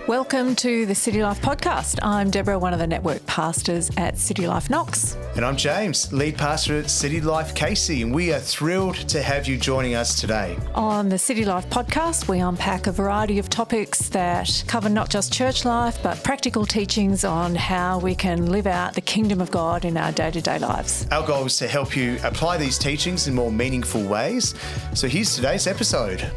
Welcome to the City Life podcast. I'm Deborah, one of the network pastors at City Life Knox. And I'm James, lead pastor at City Life Casey, and we are thrilled to have you joining us today. On the City Life podcast, we unpack a variety of topics that cover not just church life, but practical teachings on how we can live out the kingdom of God in our day-to-day lives. Our goal is to help you apply these teachings in more meaningful ways. So here's today's episode.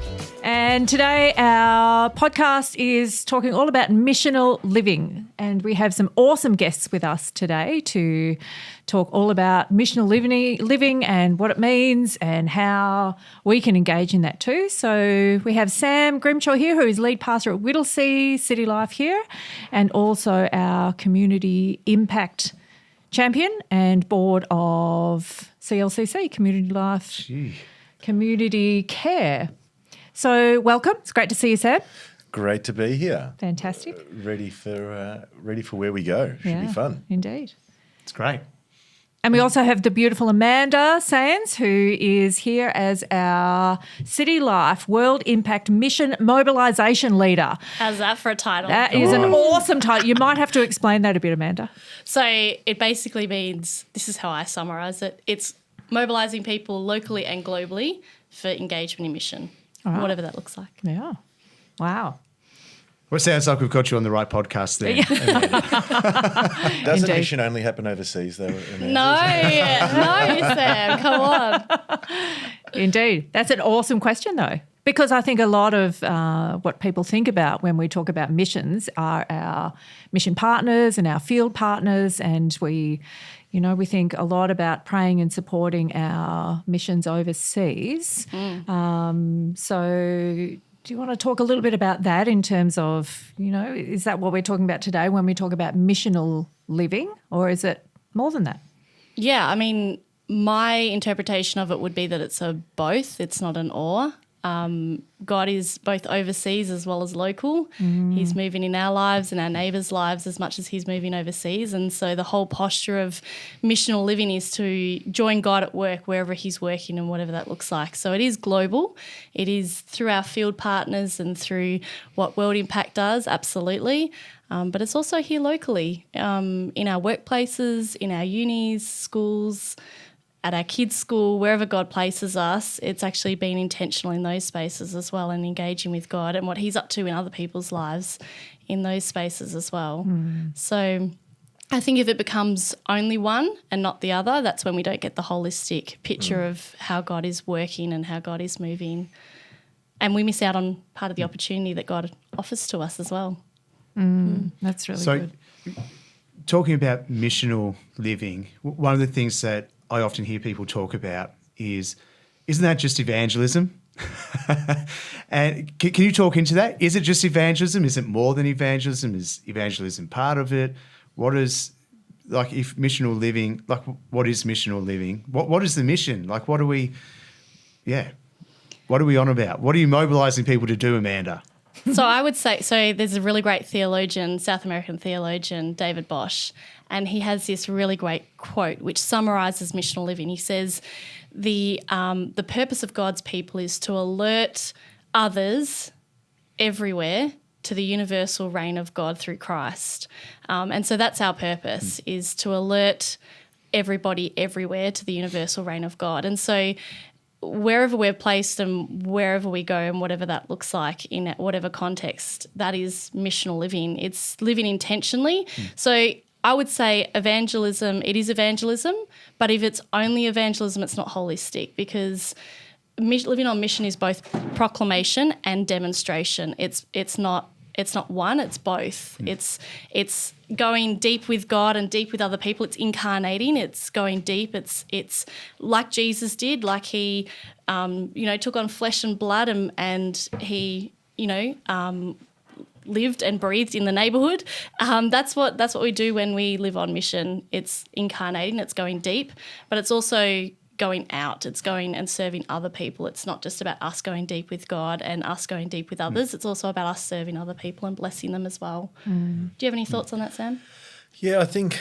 And today our podcast is talking all about missional living. And we have some awesome guests with us today to talk all about missional living and what it means and how we can engage in that too. So we have Sam Grimshaw here, who is lead pastor at Whittlesea City Life here, and also our community impact champion and board of CLCC, Community Life, Community Care. So welcome. It's great to see you, Sam. Great to be here. Fantastic. Ready for where we go. Should be fun. Indeed. It's great. And we also have the beautiful Amanda Saenz, who is here as our City Life World Impact Mission Mobilisation Leader. How's that for a title? That is an awesome title. You might have to explain that a bit, Amanda. So it basically means, this is how I summarise it, it's mobilising people locally and globally for engagement in mission, whatever that looks like. Yeah. Wow. Well, it sounds like we've got you on the right podcast there. Doesn't Indeed. mission only happen overseas, though? No, Sam, come on. Indeed. That's an awesome question, though, because I think a lot of what people think about when we talk about missions are our mission partners and our field partners, and we think a lot about praying and supporting our missions overseas. So do you want to talk a little bit about that in terms of, is that what we're talking about today when we talk about missional living, or is it more than that? Yeah, I mean, my interpretation of it would be that it's a both. It's not an or. God is both overseas as well as local. He's moving in our lives and our neighbours' lives as much as he's moving overseas. And so the whole posture of missional living is to join God at work wherever he's working and whatever that looks like. So it is global. It is through our field partners and through what World Impact does, absolutely. But it's also here locally, in our workplaces, in our unis, schools, at our kids' school, wherever God places us. It's actually being intentional in those spaces as well and engaging with God and what he's up to in other people's lives in those spaces as well. So I think if it becomes only one and not the other, that's when we don't get the holistic picture of how God is working and how God is moving. And we miss out on part of the opportunity that God offers to us as well. That's really good. Talking about missional living, one of the things that I often hear people talk about isn't that just evangelism? And can you talk into that? Is it just evangelism? Is it more than evangelism? Is evangelism part of it? What is, if missional living, what is missional living? What is the mission? What are we on about? What are you mobilising people to do, Amanda? So I would say, there's a really great theologian, South American theologian, David Bosch, and he has this really great quote which summarises missional living. He says, the purpose of God's people is to alert others everywhere to the universal reign of God through Christ. And so that's our purpose, is to alert everybody everywhere to the universal reign of God. And so wherever we're placed and wherever we go and whatever that looks like in whatever context, that is missional living. It's living intentionally. So I would say evangelism, it is evangelism, but if it's only evangelism, it's not holistic, because living on mission is both proclamation and demonstration. It's not one, it's both. It's going deep with God and deep with other people. It's incarnating, it's going deep. It's like Jesus did, like he took on flesh and blood and he lived and breathed in the neighbourhood. That's what we do when we live on mission. It's incarnating, it's going deep, but it's also going out. It's going and serving other people. It's not just about us going deep with God and us going deep with others. It's also about us serving other people and blessing them as well. Do you have any thoughts on that, Sam? Yeah, I think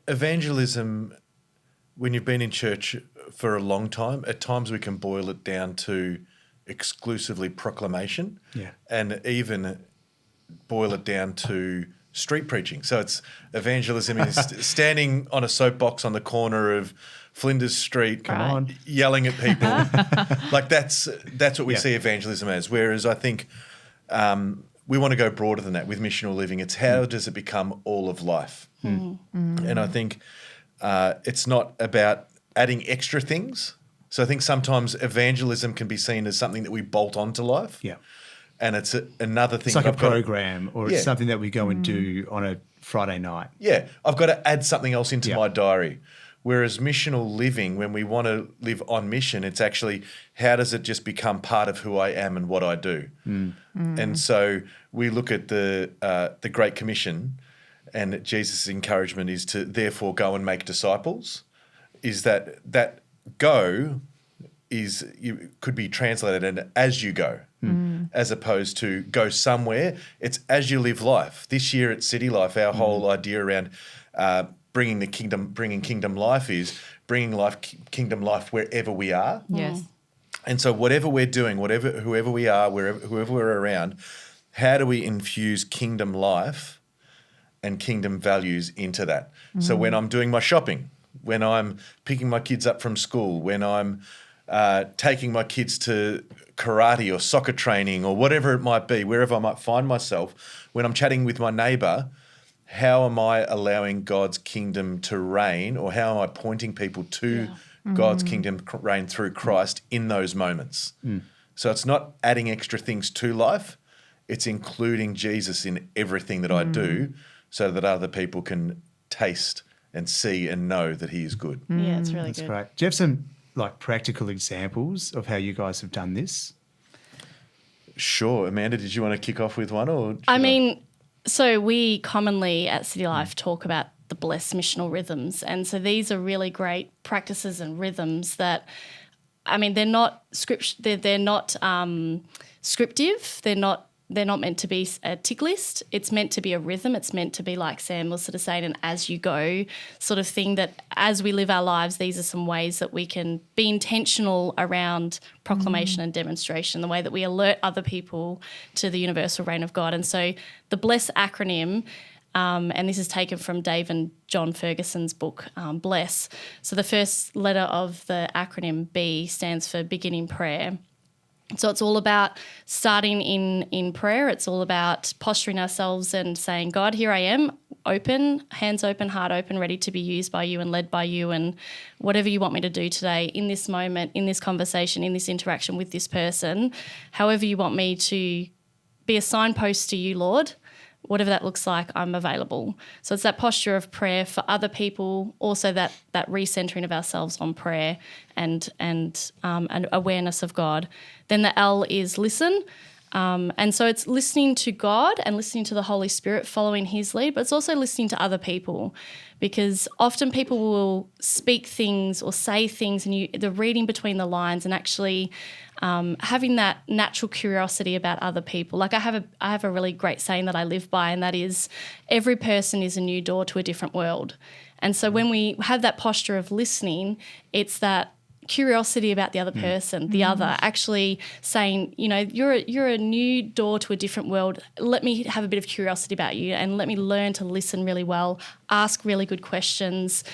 evangelism, when you've been in church for a long time, at times we can boil it down to exclusively proclamation. Yeah. And even boil it down to street preaching. So it's evangelism is standing on a soapbox on the corner of Flinders Street, Come on, yelling at people. Like that's what we see evangelism as. Whereas I think we want to go broader than that with missional living. It's how does it become all of life? And I think it's not about adding extra things. So I think sometimes evangelism can be seen as something that we bolt onto life. Yeah. And it's another thing. It's like a program or it's something that we go and do on a Friday night. Yeah, I've got to add something else into my diary. Whereas missional living, when we want to live on mission, it's actually how does it just become part of who I am and what I do? And so we look at the Great Commission, and Jesus' encouragement is to therefore go and make disciples. Is that go is could be translated and as you go, as opposed to go somewhere. It's as you live life. This year at City Life, our whole idea around bringing kingdom life is bringing kingdom life wherever we are. Yes. And so whatever we're doing, whoever we are, whoever we're around, how do we infuse kingdom life and kingdom values into that? So when I'm doing my shopping, when I'm picking my kids up from school, when I'm taking my kids to karate or soccer training or whatever it might be, wherever I might find myself, when I'm chatting with my neighbour, how am I allowing God's kingdom to reign, or how am I pointing people to God's kingdom reign through Christ in those moments? So it's not adding extra things to life, it's including Jesus in everything that I do so that other people can taste and see and know that he is good. Yeah, it's really That's good. great. Do you have some practical examples of how you guys have done this? Sure. Amanda, did you want to kick off with one? Or So we commonly at City Life talk about the blessed missional rhythms. And so these are really great practices and rhythms that, they're not they're not scriptive. They're not meant to be a tick list. It's meant to be a rhythm. It's meant to be, like Sam was sort of saying, an as you go sort of thing, that as we live our lives, these are some ways that we can be intentional around proclamation and demonstration, the way that we alert other people to the universal reign of God. And so the BLESS acronym, and this is taken from Dave and John Ferguson's book, Bless. So the first letter of the acronym B stands for begin in prayer. So it's all about starting in prayer. It's all about posturing ourselves and saying, God, here I am, open, hands open, heart open, ready to be used by you and led by you, and whatever you want me to do today in this moment, in this conversation, in this interaction with this person, however you want me to be a signpost to you, Lord, whatever that looks like, I'm available. So it's that posture of prayer for other people, also that recentering of ourselves on prayer and awareness of God. Then the L is listen. And so it's listening to God and listening to the Holy Spirit, following his lead, but it's also listening to other people, because often people will speak things or say things and the reading between the lines and actually having that natural curiosity about other people. Like I have a really great saying that I live by, and that is every person is a new door to a different world. And so when we have that posture of listening, it's that curiosity about the other person, the other, actually saying, you're a new door to a different world. Let me have a bit of curiosity about you and let me learn to listen really well, ask really good questions,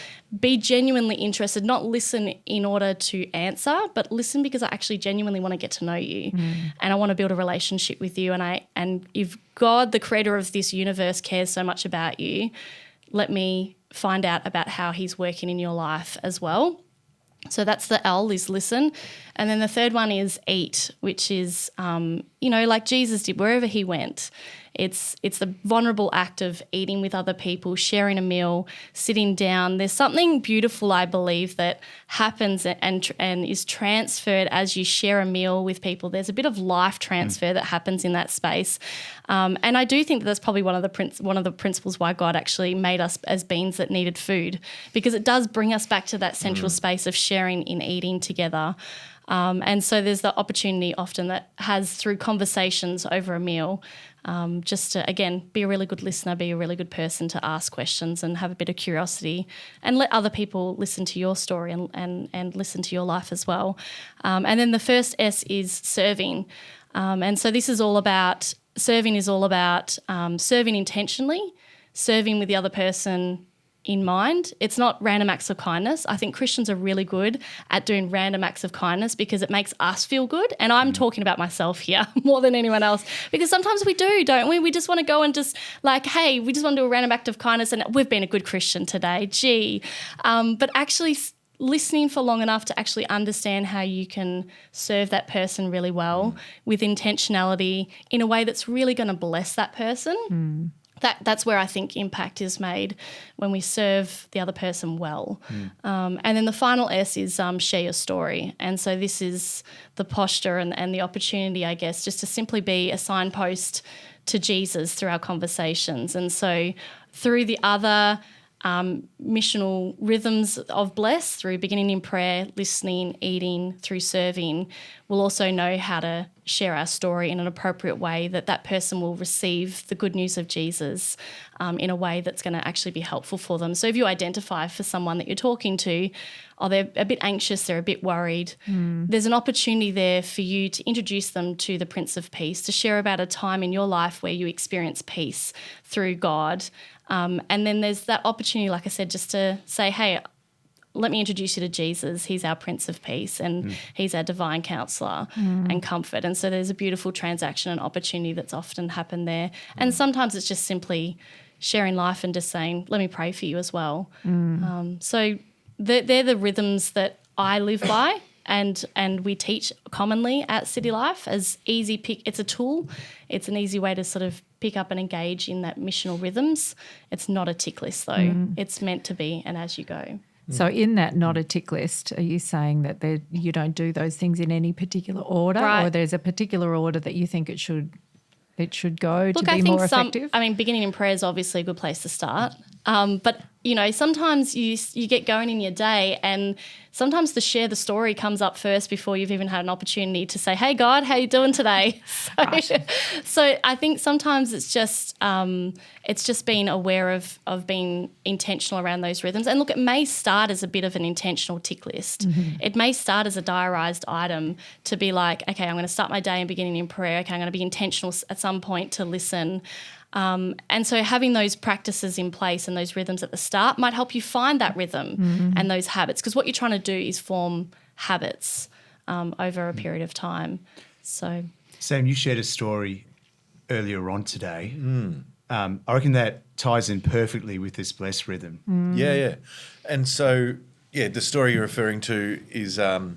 be genuinely interested, not listen in order to answer, but listen because I actually genuinely want to get to know you and I want to build a relationship with you. And if God, the creator of this universe, cares so much about you, let me find out about how he's working in your life as well. So that's the L, is listen. And then the third one is eat, which is, like Jesus did wherever he went. It's the vulnerable act of eating with other people, sharing a meal, sitting down. There's something beautiful, I believe, that happens and is transferred as you share a meal with people. There's a bit of life transfer that happens in that space. And I do think that that's probably one of the principles why God actually made us as beings that needed food, because it does bring us back to that central space of sharing in eating together. And so there's the opportunity often that has through conversations over a meal, just to, again, be a really good listener, be a really good person to ask questions and have a bit of curiosity and let other people listen to your story and listen to your life as well. And then the first S is serving. And so this is all about serving is all about serving intentionally, serving with the other person in mind. It's not random acts of kindness. I think Christians are really good at doing random acts of kindness because it makes us feel good. And I'm talking about myself here more than anyone else, because sometimes we do, don't we? We just want to go and just like, hey, we just want to do a random act of kindness and we've been a good Christian today, gee. But actually listening for long enough to actually understand how you can serve that person really well with intentionality in a way that's really going to bless that person. That's where I think impact is made, when we serve the other person well. And then the final S is share your story. And so this is the posture and the opportunity, I guess, just to simply be a signpost to Jesus through our conversations. And so through the other missional rhythms of bless, through beginning in prayer, listening, eating, through serving, we'll also know how to share our story in an appropriate way that person will receive the good news of Jesus in a way that's going to actually be helpful for them. So if you identify for someone that you're talking to, they're a bit anxious, they're a bit worried, there's an opportunity there for you to introduce them to the Prince of Peace, to share about a time in your life where you experience peace through God. And then there's that opportunity, like I said, just to say, hey, let me introduce you to Jesus. He's our Prince of Peace and he's our divine counsellor and comfort. And so there's a beautiful transaction and opportunity that's often happened there. And sometimes it's just simply sharing life and just saying, let me pray for you as well. So they're the rhythms that I live by and we teach commonly at City Life as easy pick. It's a tool. It's an easy way to sort of pick up and engage in that missional rhythms. It's not a tick list though. It's meant to be an as you go. So in that not a tick list, are you saying that you don't do those things in any particular order, or there's a particular order that you think it should go to be more effective? Beginning in prayer is obviously a good place to start. But, sometimes you get going in your day and sometimes to share the story comes up first before you've even had an opportunity to say, hey, God, how you doing today? So I think sometimes it's just being aware of being intentional around those rhythms. And look, it may start as a bit of an intentional tick list. It may start as a diarised item to be like, okay, I'm going to start my day and beginning in prayer. Okay, I'm going to be intentional at some point to listen. And so having those practices in place and those rhythms at the start might help you find that rhythm and those habits, because what you're trying to do is form habits over a period of time. So, Sam, you shared a story earlier on today. I reckon that ties in perfectly with this blessed rhythm. Yeah. And so, the story you're referring to is our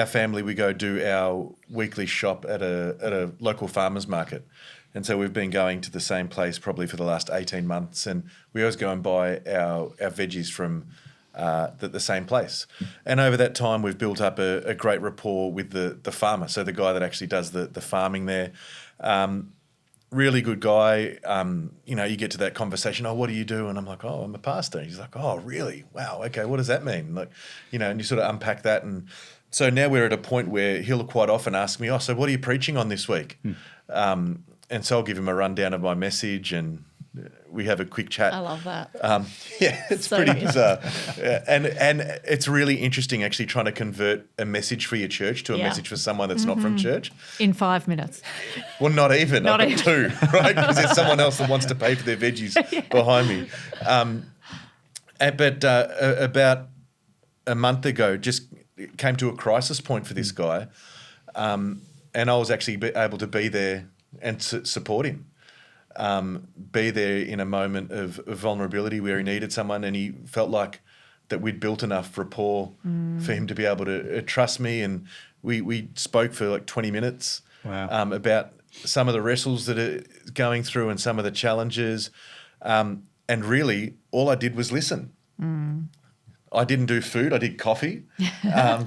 family, we go do our weekly shop at a local farmers market. And so we've been going to the same place probably for the last 18 months, and we always go and buy our veggies from the same place. And over that time, we've built up a great rapport with the farmer, so the guy that actually does the farming there. Really good guy. You get to that conversation, oh, what do you do? And I'm like, oh, I'm a pastor. He's like, oh, really? Wow, okay, what does that mean? And you sort of unpack that. And so now we're at a point where he'll quite often ask me, oh, so what are you preaching on this week? And so I'll give him a rundown of my message and we have a quick chat. I love that. It's so pretty bizarre. And it's really interesting actually trying to convert a message for your church to a message for someone that's not from church. In 5 minutes. Well, not even. I've got 2, right? Because there's someone else that wants to pay for their veggies behind me. But about a month ago, just came to a crisis point for this guy. And I was actually able to be there and support him. Be there in a moment of vulnerability where he needed someone, and he felt like that we'd built enough rapport for him to be able to trust me. And we spoke for like 20 minutes about some of the wrestles that are going through and some of the challenges. And really, all I did was listen. I didn't do food. I did coffee.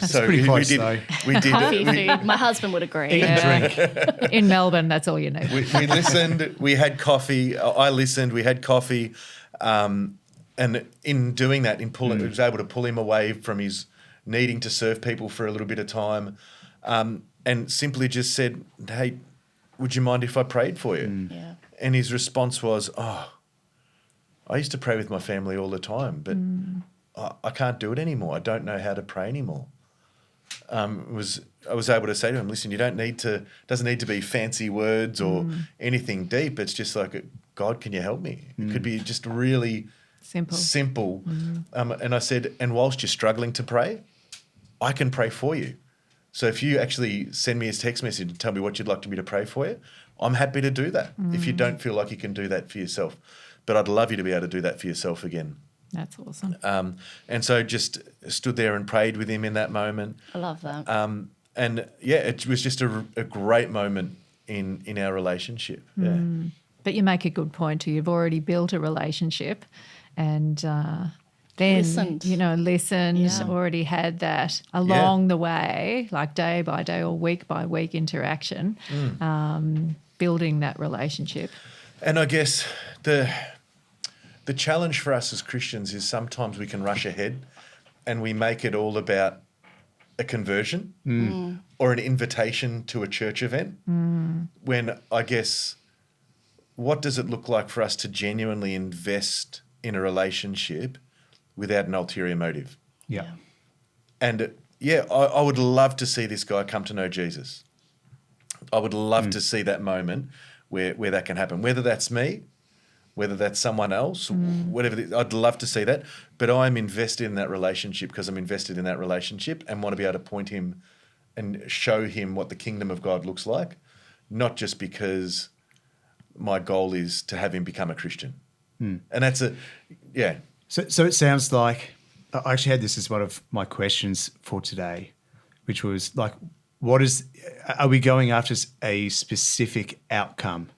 So pretty close, we did coffee, food. My husband would agree. Eat and drink. In Melbourne, that's all you need. We listened. We had coffee. I listened. We had coffee, and in doing that, I was able to pull him away from his needing to serve people for a little bit of time, and simply just said, "Hey, would you mind if I prayed for you?" Yeah. And his response was, "Oh, I used to pray with my family all the time, but I can't do it anymore. I don't know how to pray anymore." I was able to say to him, listen, doesn't need to be fancy words or anything deep. It's just like, God, can you help me? It could be just really simple. And I said, and whilst you're struggling to pray, I can pray for you. So if you actually send me a text message and tell me what you'd like me to pray for you, I'm happy to do that if you don't feel like you can do that for yourself. But I'd love you to be able to do that for yourself again. That's awesome. And so just stood there and prayed with him in that moment. I love that. And yeah, it was just a great moment in our relationship. Yeah. But you make a good point too. You've already built a relationship and then, listened, already had that along the way, like day by day or week by week interaction, building that relationship. And I guess the challenge for us as Christians is sometimes we can rush ahead and we make it all about a conversion or an invitation to a church event, when I guess what does it look like for us to genuinely invest in a relationship without an ulterior motive? Yeah. And I would love to see this guy come to know Jesus. I would love to see that moment where that can happen, whether that's me, whether that's someone else, whatever. I'd love to see that. But I'm invested in that relationship because I'm invested in that relationship and want to be able to point him and show him what the kingdom of God looks like, not just because my goal is to have him become a Christian. And that's So it sounds like I actually had this as one of my questions for today, which was like, are we going after a specific outcome?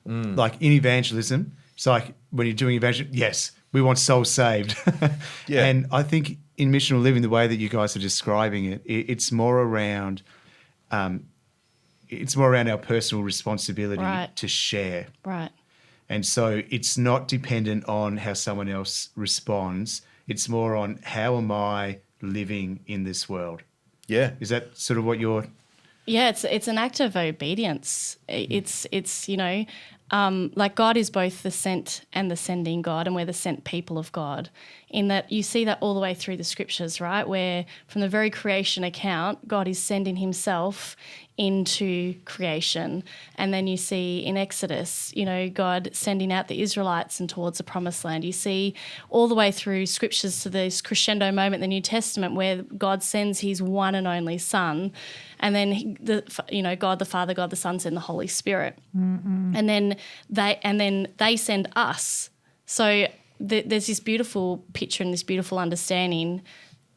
Like in evangelism, it's like when you're doing evangelism, yes, we want souls saved. Yeah. And I think in missional living, the way that you guys are describing it, it's more around our personal responsibility to share. Right. And so it's not dependent on how someone else responds. It's more on how am I living in this world? Yeah. Is that sort of what you're... Yeah, it's an act of obedience. It's like God is both the sent and the sending God, and we're the sent people of God, in that you see that all the way through the scriptures, right? Where from the very creation account, God is sending himself into creation. And then you see in Exodus, God sending out the Israelites and towards the promised land. You see all the way through scriptures to this crescendo moment in the New Testament where God sends his one and only Son, and then God the Father, God the Son send the Holy Spirit. And then they send us. So there's this beautiful picture and this beautiful understanding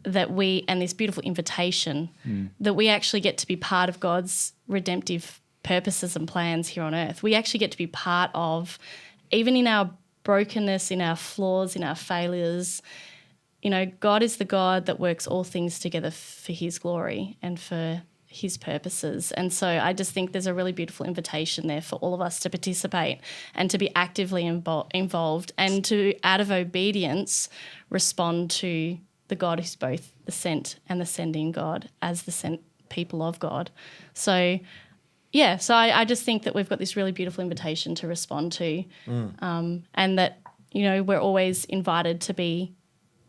and this beautiful invitation that we actually get to be part of God's redemptive purposes and plans here on earth. We actually get to be part of, even in our brokenness, in our flaws, in our failures, God is the God that works all things together for his glory and for his purposes. And so I just think there's a really beautiful invitation there for all of us to participate and to be actively involved and to, out of obedience, respond to the God who's both the sent and the sending God as the sent people of God. So, I just think that we've got this really beautiful invitation to respond to, and that, we're always invited to be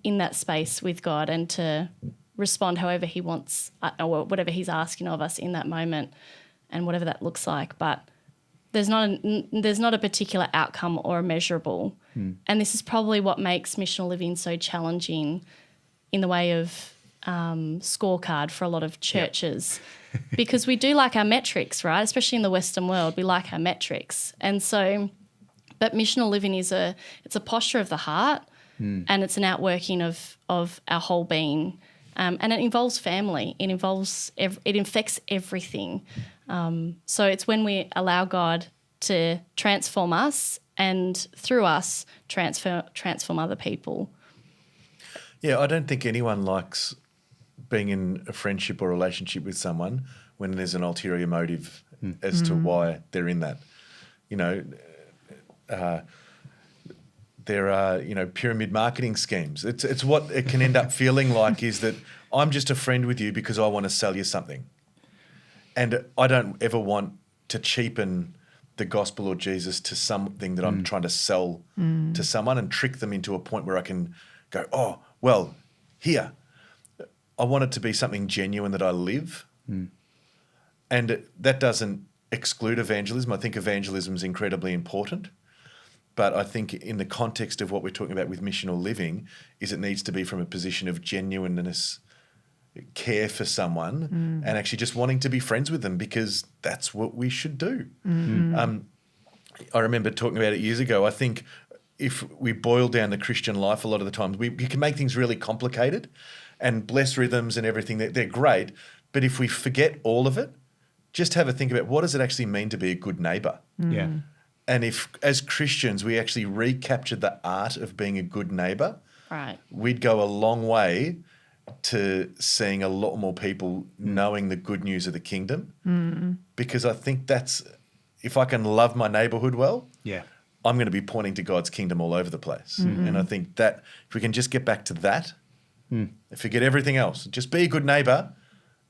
in that space with God and to respond however he wants or whatever he's asking of us in that moment and whatever that looks like. But there's not a particular outcome or a measurable. And this is probably what makes missional living so challenging in the way of scorecard for a lot of churches, because we do like our metrics, right? Especially in the Western world, we like our metrics. And so, but missional living it's a posture of the heart, and it's an outworking of our whole being. And it involves family. It infects everything. So it's when we allow God to transform us and through us transform other people. Yeah, I don't think anyone likes being in a friendship or relationship with someone when there's an ulterior motive as to why they're in that. There are, pyramid marketing schemes. It's what it can end up feeling like is that I'm just a friend with you because I want to sell you something. And I don't ever want to cheapen the gospel or Jesus to something that I'm trying to sell to someone and trick them into a point where I can go, oh, well, here. I want it to be something genuine that I live. And that doesn't exclude evangelism. I think evangelism is incredibly important. But I think in the context of what we're talking about with missional living is it needs to be from a position of genuineness, care for someone, and actually just wanting to be friends with them because that's what we should do. I remember talking about it years ago. I think if we boil down the Christian life a lot of the times, we can make things really complicated and bless rhythms and everything. They're great. But if we forget all of it, just have a think about what does it actually mean to be a good neighbour? Yeah. And if, as Christians, we actually recaptured the art of being a good neighbour, Right. we'd go a long way to seeing a lot more people knowing the good news of the kingdom. Because I think that's, if I can love my neighbourhood well, Yeah. I'm going to be pointing to God's kingdom all over the place. And I think that if we can just get back to that, forget everything else, just be a good neighbour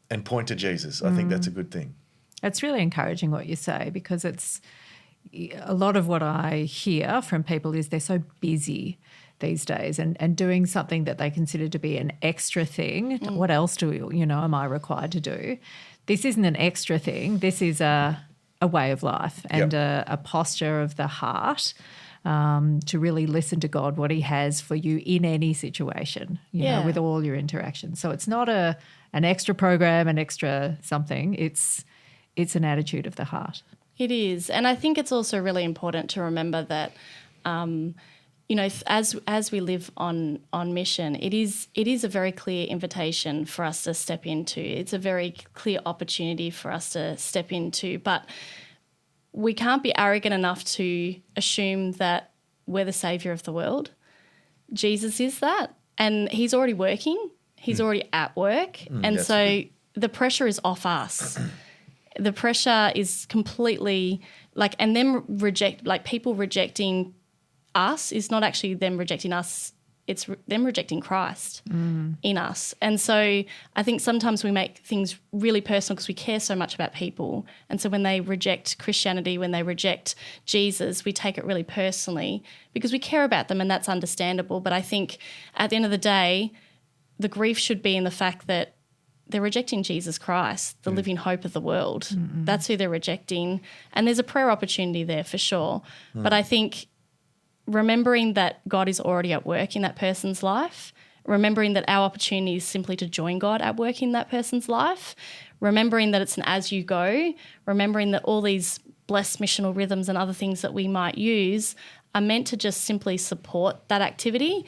and point to Jesus, I think that's a good thing. It's really encouraging what you say, because it's a lot of what I hear from people is they're so busy these days and doing something that they consider to be an extra thing. What else am I required to do? This isn't an extra thing. This is a way of life and a posture of the heart to really listen to God, what he has for you in any situation, you know, with all your interactions. So it's not an extra program, an extra something. It's an attitude of the heart. It is. And I think it's also really important to remember that, as we live on mission, it is a very clear invitation for us to step into. It's a very clear opportunity for us to step into. But we can't be arrogant enough to assume that we're the saviour of the world. Jesus is that. And he's already working. He's already at work. And so the pressure is off us. The pressure is completely and people rejecting us is not actually them rejecting us. It's them rejecting Christ in us. And so I think sometimes we make things really personal because we care so much about people. And so when they reject Christianity, when they reject Jesus, we take it really personally because we care about them, and that's understandable. But I think at the end of the day, the grief should be in the fact that they're rejecting Jesus Christ, the living hope of the world. That's who they're rejecting. And there's a prayer opportunity there for sure. But I think remembering that God is already at work in that person's life, remembering that our opportunity is simply to join God at work in that person's life, remembering that it's an as you go, remembering that all these blessed missional rhythms and other things that we might use are meant to just simply support that activity.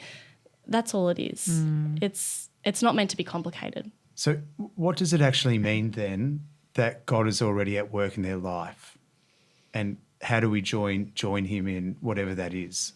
That's all it is. It's not meant to be complicated. So what does it actually mean then that God is already at work in their life? And how do we join him in whatever that is?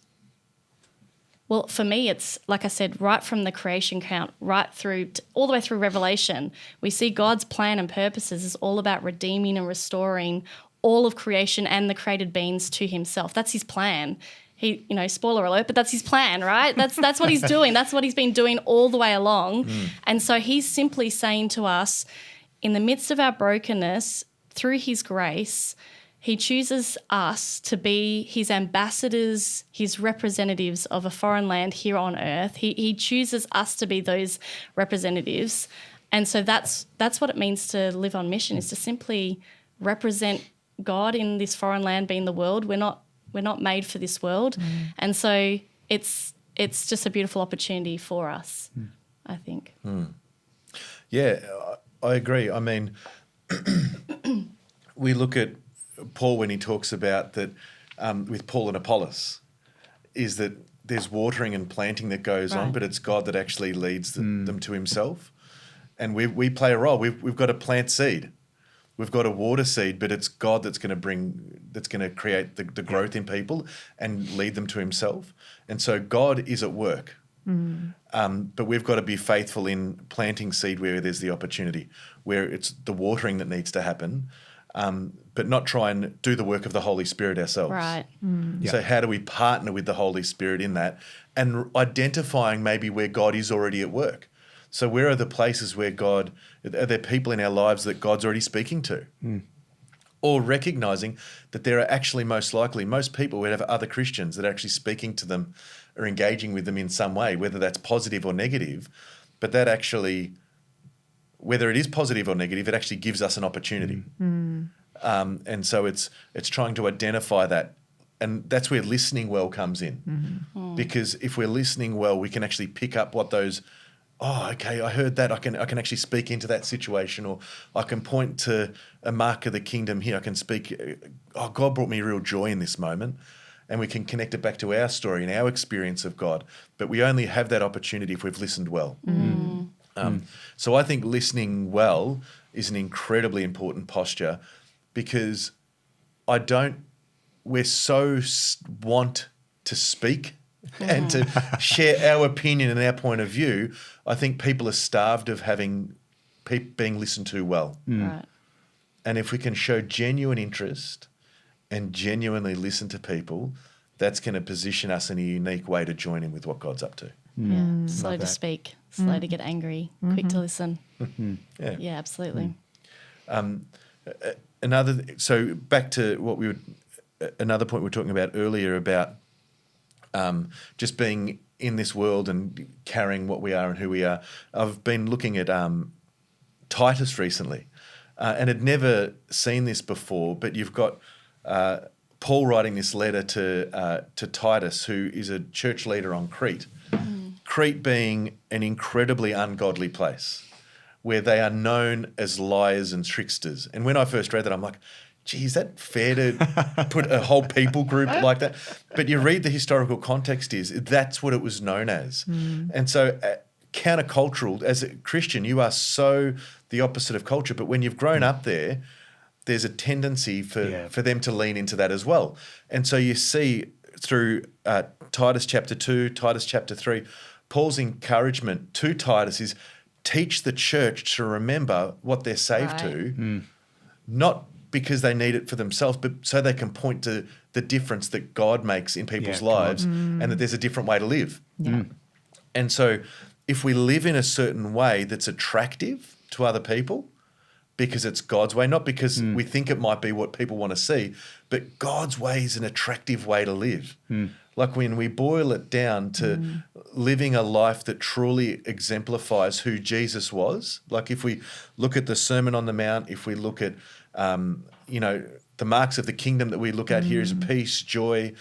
Well, for me, it's like I said, right from the creation count, right through all the way through Revelation, we see God's plan and purposes is all about redeeming and restoring all of creation and the created beings to himself. That's his plan. He, spoiler alert, but that's his plan, right? That's what he's doing. That's what he's been doing all the way along. And so he's simply saying to us, in the midst of our brokenness, through his grace, he chooses us to be his ambassadors, his representatives of a foreign land here on earth. He chooses us to be those representatives. And so that's what it means to live on mission, is to simply represent God in this foreign land, being the world. We're not made for this world. And so it's just a beautiful opportunity for us, I think. Yeah, I agree. I mean, we look at Paul when he talks about that with Paul and Apollos, is that there's watering and planting that goes on, but it's God that actually leads them to himself. And we play a role. We've got to plant seed. We've got to water seed, but it's God that's going to create the growth in people and lead them to himself. And so God is at work. But we've got to be faithful in planting seed where there's the opportunity, where it's the watering that needs to happen, but not try and do the work of the Holy Spirit ourselves. Right. So how do we partner with the Holy Spirit in that, and identifying maybe where God is already at work? So where are the places where are there people in our lives that God's already speaking to? Or recognizing that there are actually most people would have other Christians that are actually speaking to them or engaging with them in some way, whether that's positive or negative, but that actually whether it is positive or negative, it actually gives us an opportunity. And so it's trying to identify that. And that's where listening well comes in. Because if we're listening well, we can actually pick up what those, okay, I heard that. I can actually speak into that situation, or I can point to a mark of the kingdom here. I can speak, God brought me real joy in this moment. And we can connect it back to our story and our experience of God. But we only have that opportunity if we've listened well. So I think listening well is an incredibly important posture, because we're so want to speak and to share our opinion and our point of view. I think people are starved of having being listened to well. Right. And if we can show genuine interest and genuinely listen to people, that's going to position us in a unique way to join in with what God's up to. Yeah. Slow to speak, slow to get angry, quick to listen. Yeah, absolutely. So back to another point we were talking about earlier about just being in this world and carrying what we are and who we are. I've been looking at Titus recently and had never seen this before, but you've got Paul writing this letter to Titus, who is a church leader on Crete. Crete being an incredibly ungodly place where they are known as liars and tricksters. And when I first read that, I'm like, gee, is that fair to put a whole people group like that? But you read the historical context that's what it was known as. And so countercultural, as a Christian, you are so the opposite of culture. But when you've grown up there's a tendency for them to lean into that as well. And so you see through Titus chapter 2, Titus chapter 3, Paul's encouragement to Titus is teach the church to remember what they're saved to, not because they need it for themselves, but so they can point to the difference that God makes in people's lives and that there's a different way to live. And so if we live in a certain way that's attractive to other people, because it's God's way, not because we think it might be what people want to see, but God's way is an attractive way to live. Like when we boil it down to living a life that truly exemplifies who Jesus was, like if we look at the Sermon on the Mount, if we look at, the marks of the kingdom that we look at here is peace, joy,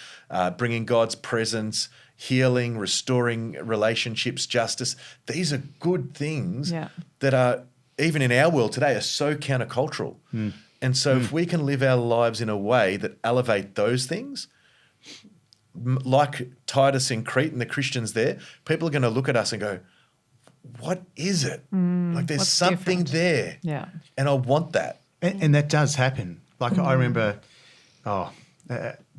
bringing God's presence, healing, restoring relationships, justice. These are good things that are, even in our world today, are so countercultural. And so if we can live our lives in a way that elevate those things, like Titus in Crete and the Christians there, people are going to look at us and go, what is it? Like there's something there. Yeah. And I want that. And that does happen. Like I remember,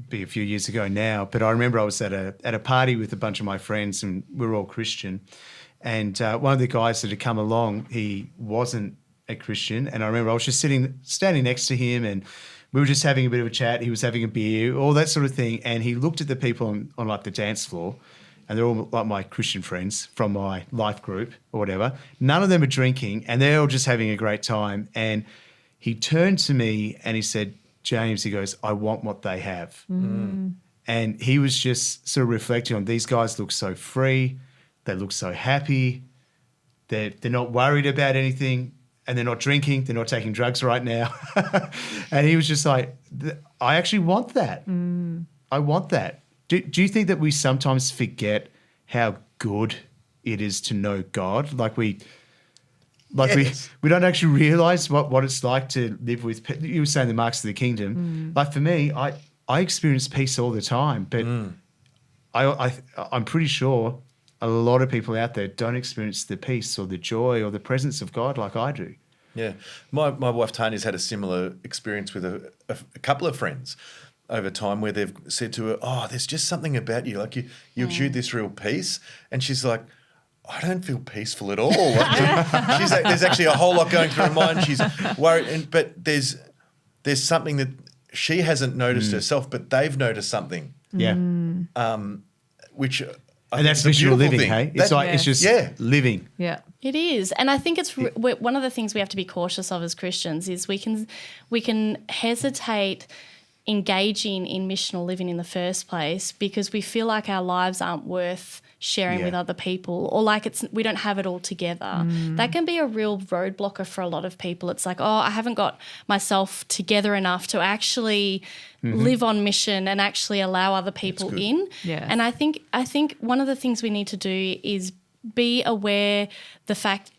be a few years ago now, but I remember I was at a party with a bunch of my friends and we were all Christian. And one of the guys that had come along, he wasn't a Christian. And I remember I was just standing next to him and we were just having a bit of a chat. He was having a beer, all that sort of thing. And he looked at the people on like the dance floor, and they're all like my Christian friends from my life group or whatever. None of them are drinking and they're all just having a great time. And he turned to me and he said, James, he goes, I want what they have. And he was just sort of reflecting on these guys look so free. They look so happy. They're not worried about anything, and they're not drinking. They're not taking drugs right now. And he was just like, I actually want that. I want that. Do you think that we sometimes forget how good it is to know God? We don't actually realise what it's like to live with. You were saying the marks of the kingdom. Like for me, I experience peace all the time, but I'm pretty sure a lot of people out there don't experience the peace or the joy or the presence of God like I do. Yeah. My wife Tanya's had a similar experience with a couple of friends over time where they've said to her, there's just something about you. Like you exude this real peace. And she's like, I don't feel peaceful at all. She's like, there's actually a whole lot going through her mind. She's worried. But there's something that she hasn't noticed herself, but they've noticed something. Yeah. Which... And that's missional living, hey? It's just living. Yeah. It is. And I think it's one of the things we have to be cautious of as Christians is we can hesitate engaging in missional living in the first place because we feel like our lives aren't worth sharing with other people, or like we don't have it all together. That can be a real roadblocker for a lot of people. It's like, oh, I haven't got myself together enough to actually live on mission and actually allow other people in. Yeah. And I think one of the things we need to do is be aware the fact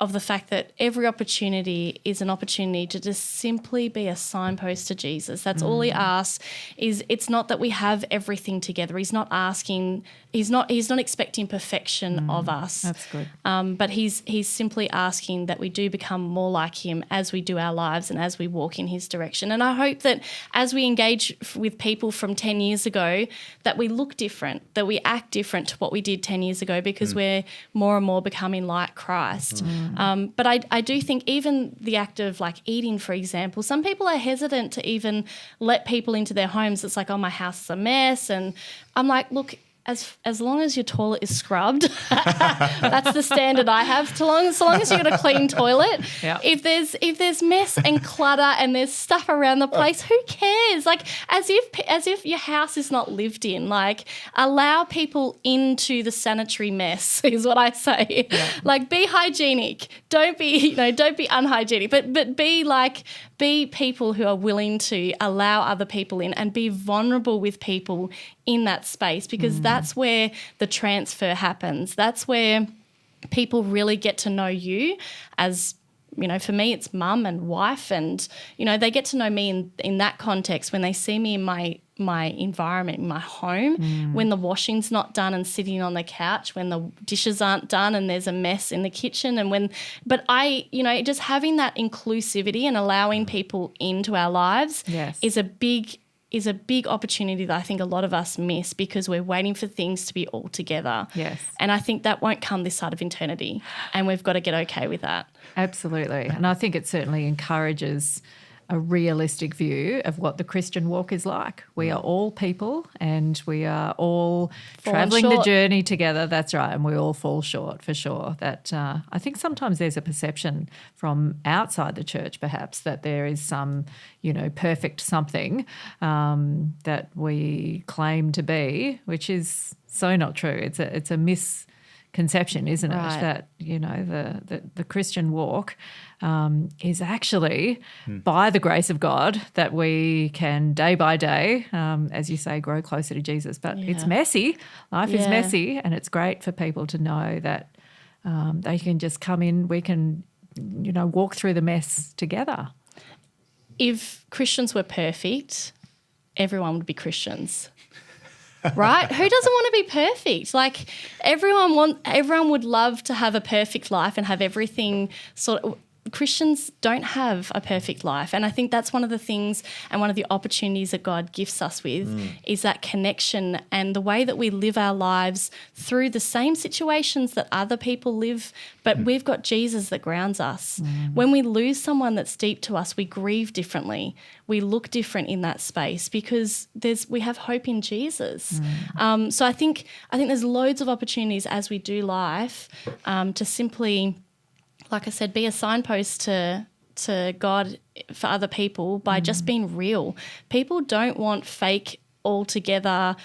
that every opportunity is an opportunity to just simply be a signpost to Jesus. That's all he asks. It's not that we have everything together. He's not asking. He's not expecting perfection of us. That's good. But he's simply asking that we do become more like him as we do our lives and as we walk in his direction. And I hope that as we engage with people from 10 years ago, that we look different, that we act different to what we did 10 years ago, because we're more and more becoming like Christ. But I do think even the act of like eating, for example, some people are hesitant to even let people into their homes. It's like, oh, my house is a mess. And I'm like, look, as long as your toilet is scrubbed, that's the standard I have. So long as you've got a clean toilet. Yep. If there's mess and clutter and there's stuff around the place, who cares? Like as if your house is not lived in. Like allow people into the sanitary mess is what I say. Yeah. Like be hygienic. Don't be unhygienic. But be people who are willing to allow other people in and be vulnerable with people in that space, because that's where the transfer happens. That's where people really get to know you as, for me, it's mum and wife, and, they get to know me in that context when they see me in my environment, in my home, when the washing's not done and sitting on the couch, when the dishes aren't done and there's a mess in the kitchen, just having that inclusivity and allowing people into our lives is a big opportunity that I think a lot of us miss because we're waiting for things to be all together. Yes. And I think that won't come this side of eternity, and we've got to get okay with that. Absolutely. And I think it certainly encourages a realistic view of what the Christian walk is like. We are all people and we are all travelling the journey together. That's right. And we all fall short for sure. That I think sometimes there's a perception from outside the church perhaps that there is some, perfect something that we claim to be, which is so not true. It's a misconception, isn't it? That, the Christian walk is actually by the grace of God that we can day by day, as you say, grow closer to Jesus. But it's messy. Life is messy, and it's great for people to know that they can just come in, we can, walk through the mess together. If Christians were perfect, everyone would be Christians. Right? Who doesn't want to be perfect? Like everyone would love to have a perfect life and have everything sort of. Christians don't have a perfect life, and I think that's one of the things and one of the opportunities that God gifts us with is that connection and the way that we live our lives through the same situations that other people live, but we've got Jesus that grounds us. When we lose someone that's deep to us, we grieve differently. We look different in that space because we have hope in Jesus. So I think there's loads of opportunities as we do life to simply, like I said, be a signpost to God for other people by just being real. People don't want fake, altogether,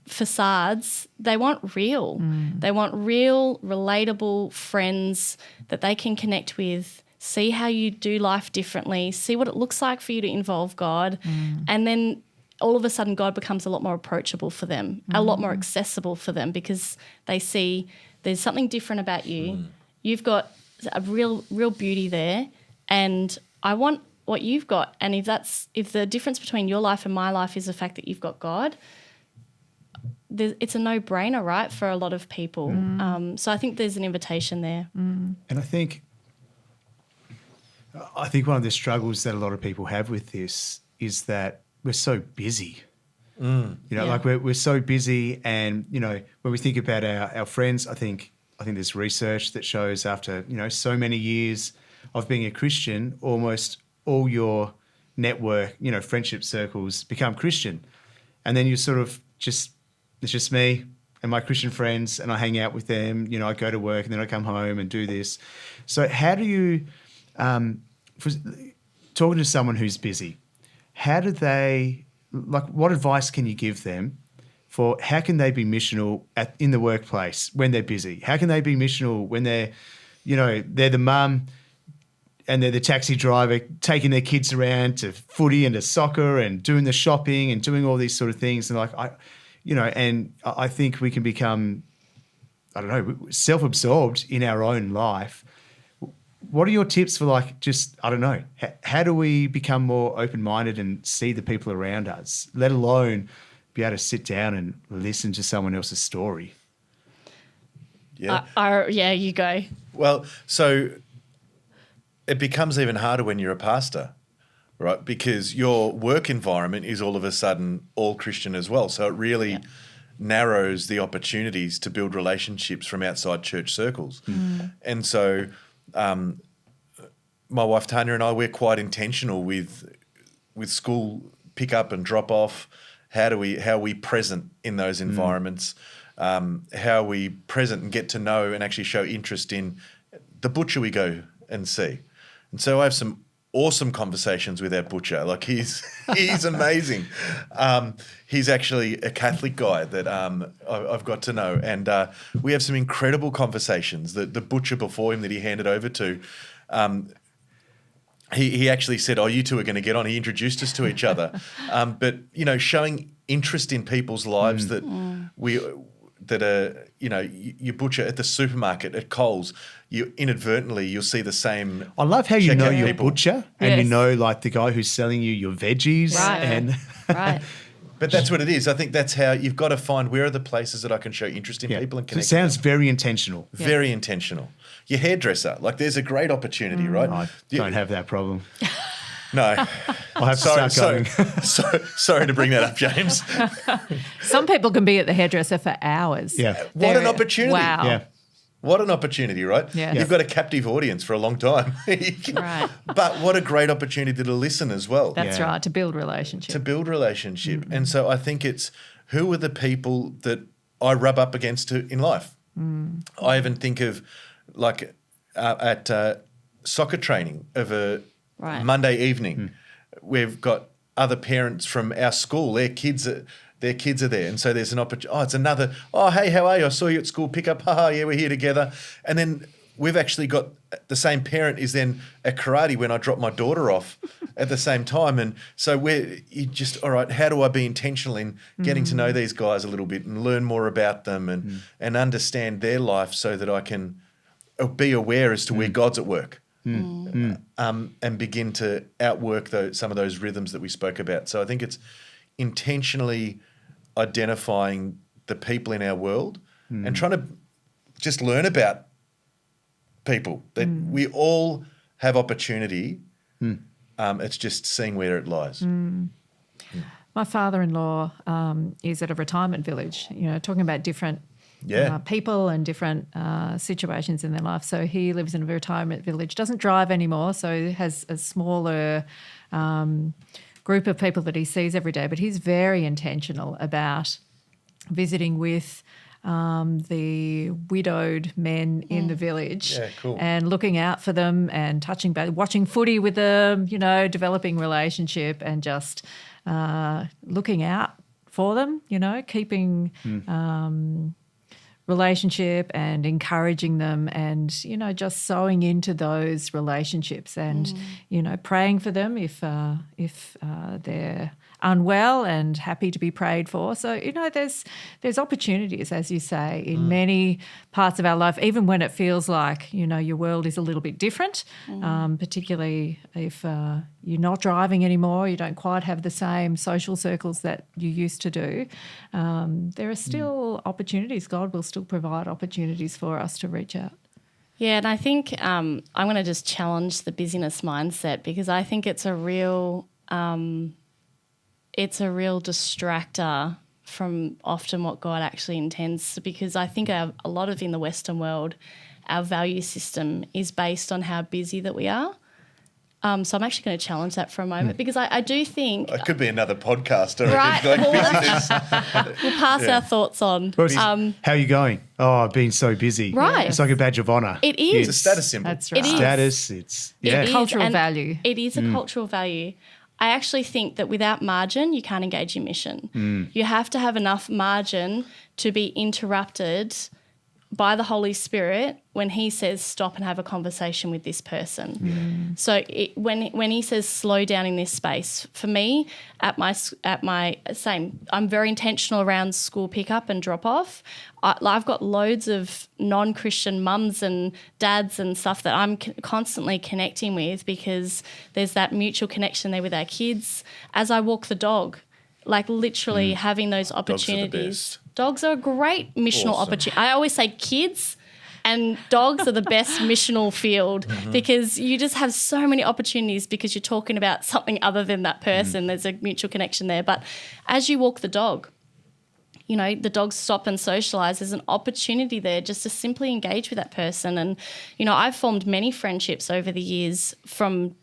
facades. They want real. They want real, relatable friends that they can connect with, see how you do life differently, see what it looks like for you to involve God, and then all of a sudden God becomes a lot more approachable for them, a lot more accessible for them because they see there's something different about you. You've got a real beauty there, and I want what you've got. And if the difference between your life and my life is the fact that you've got God, it's a no-brainer, right, for a lot of people. So I think there's an invitation there. And I think one of the struggles that a lot of people have with this is that we're so busy. Like we're so busy, and when we think about our friends, I think there's research that shows after, so many years of being a Christian, almost all your network, friendship circles become Christian. And then you sort of it's just me and my Christian friends, and I hang out with them. I go to work and then I come home and do this. So how do you, talking to someone who's busy, how do they like what advice can you give them for how can they be missional in the workplace when they're busy? How can they be missional when they're the mum and they're the taxi driver taking their kids around to footy and to soccer and doing the shopping and doing all these sort of things. And I think we can become, self-absorbed in our own life. What are your tips for how do we become more open-minded and see the people around us, let alone be able to sit down and listen to someone else's story? Yeah. You go. Well, so it becomes even harder when you're a pastor, right? Because your work environment is all of a sudden all Christian as well. So it really narrows the opportunities to build relationships from outside church circles. And so my wife Tanya and I, we're quite intentional with school pick up and drop off. How are we present in those environments? How are we present and get to know and actually show interest in the butcher we go and see? And so I have some awesome conversations with our butcher. Like he's amazing. He's actually a Catholic guy that I've got to know. And we have some incredible conversations. The butcher before him that he handed over to, he actually said, you two are going to get on. He introduced us to each other. But, showing interest in people's lives you butcher at the supermarket, at Coles, you'll see the same. I love how you know your people. butcher and you know the guy who's selling you your veggies. Right. Right. But that's what it is. I think that's how you've got to find where are the places that I can show interest in people and So connect. it sounds very intentional. Very intentional. Your hairdresser, there's a great opportunity, right? I don't have that problem. No. I'll have to start going. Sorry to bring that up, James. Some people can be at the hairdresser for hours. Yeah. What an opportunity. Wow. Yeah. What an opportunity, right? Yeah. You've got a captive audience for a long time. Right. But what a great opportunity to listen as well. That's right, to build relationship. And so I think it's who are the people that I rub up against in life? I even think of at soccer training of a Monday evening, we've got other parents from our school, their kids are there. And so there's an opportunity. It's another, hey, how are you? I saw you at school pickup. Yeah, we're here together. And then we've actually got the same parent is then at karate when I drop my daughter off at the same time. And so all right, how do I be intentional in getting to know these guys a little bit and learn more about them and understand their life so that I can be aware as to where God's at work. And begin to outwork some of those rhythms that we spoke about. So I think it's intentionally identifying the people in our world and trying to just learn about people, that we all have opportunity. It's just seeing where it lies. My father-in-law is at a retirement village, talking about different people and different situations in their life. So he lives in a retirement village, doesn't drive anymore, so has a smaller group of people that he sees every day. But he's very intentional about visiting with the widowed men in the village and looking out for them and touching base, watching footy with them, developing relationship and just looking out for them, keeping relationship and encouraging them and, just sowing into those relationships and, praying for them if they're unwell and happy to be prayed for. So, there's opportunities, as you say, in many parts of our life, even when it feels like, your world is a little bit different, particularly if you're not driving anymore, you don't quite have the same social circles that you used to do. There are still opportunities. God will still provide opportunities for us to reach out. Yeah, and I think I'm going to just challenge the busyness mindset because I think it's a real distractor from often what God actually intends, because I think a lot of in the Western world, our value system is based on how busy that we are. So I'm actually going to challenge that for a moment because I do think... It could be another podcast. Right. We'll pass our thoughts on. How are you going? Oh, I've been so busy. Right. It's like a badge of honour. It is. It's a status symbol. That's right. It is. Status, it's... Cultural value. It is a cultural value. I actually think that without margin, you can't engage in mission. You have to have enough margin to be interrupted by the Holy Spirit when he says stop and have a conversation with this person. So when he says slow down in this space, for me at my same, I'm very intentional around school pickup and drop off. I've got loads of non-Christian mums and dads and stuff that I'm constantly connecting with because there's that mutual connection there with our kids. As I walk the dog, like literally having those opportunities. Dogs are a great missional opportunity. I always say kids and dogs are the best missional field because you just have so many opportunities because you're talking about something other than that person. There's a mutual connection there. But as you walk the dog, you know, the dogs stop and socialise. There's an opportunity there just to simply engage with that person. And, you know, I've formed many friendships over the years from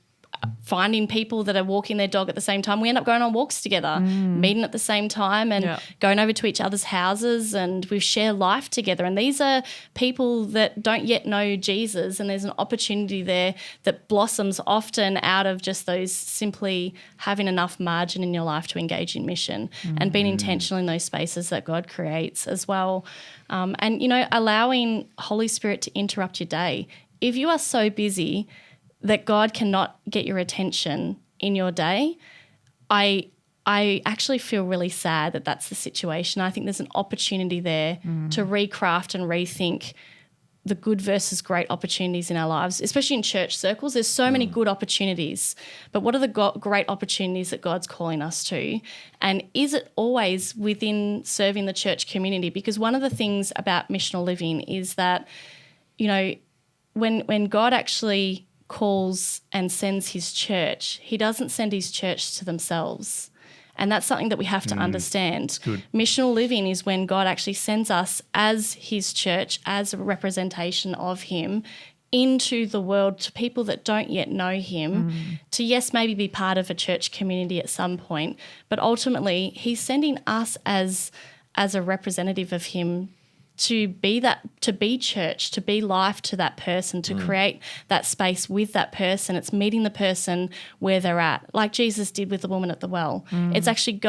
finding people that are walking their dog at the same time. We end up going on walks together, meeting at the same time and going over to each other's houses, and we share life together. And these are people that don't yet know Jesus, and there's an opportunity there that blossoms often out of just those simply having enough margin in your life to engage in mission and being intentional in those spaces that God creates as well. And, you know, allowing Holy Spirit to interrupt your day. If you are so busy that God cannot get your attention in your day, I actually feel really sad that that's the situation. I think there's an opportunity there to recraft and rethink the good versus great opportunities in our lives, especially in church circles. There's so many good opportunities, but what are the great opportunities that God's calling us to? And is it always within serving the church community? Because one of the things about missional living is that, you know, when God actually calls and sends his church, he doesn't send his church to themselves. And that's something that we have to understand. Missional living is when God actually sends us as his church, as a representation of him, into the world to people that don't yet know him, to, yes, maybe be part of a church community at some point, but ultimately he's sending us as a representative of him to be church, to be life to that person, to create that space with that person. It's meeting the person where they're at, like Jesus did with the woman at the well. It's actually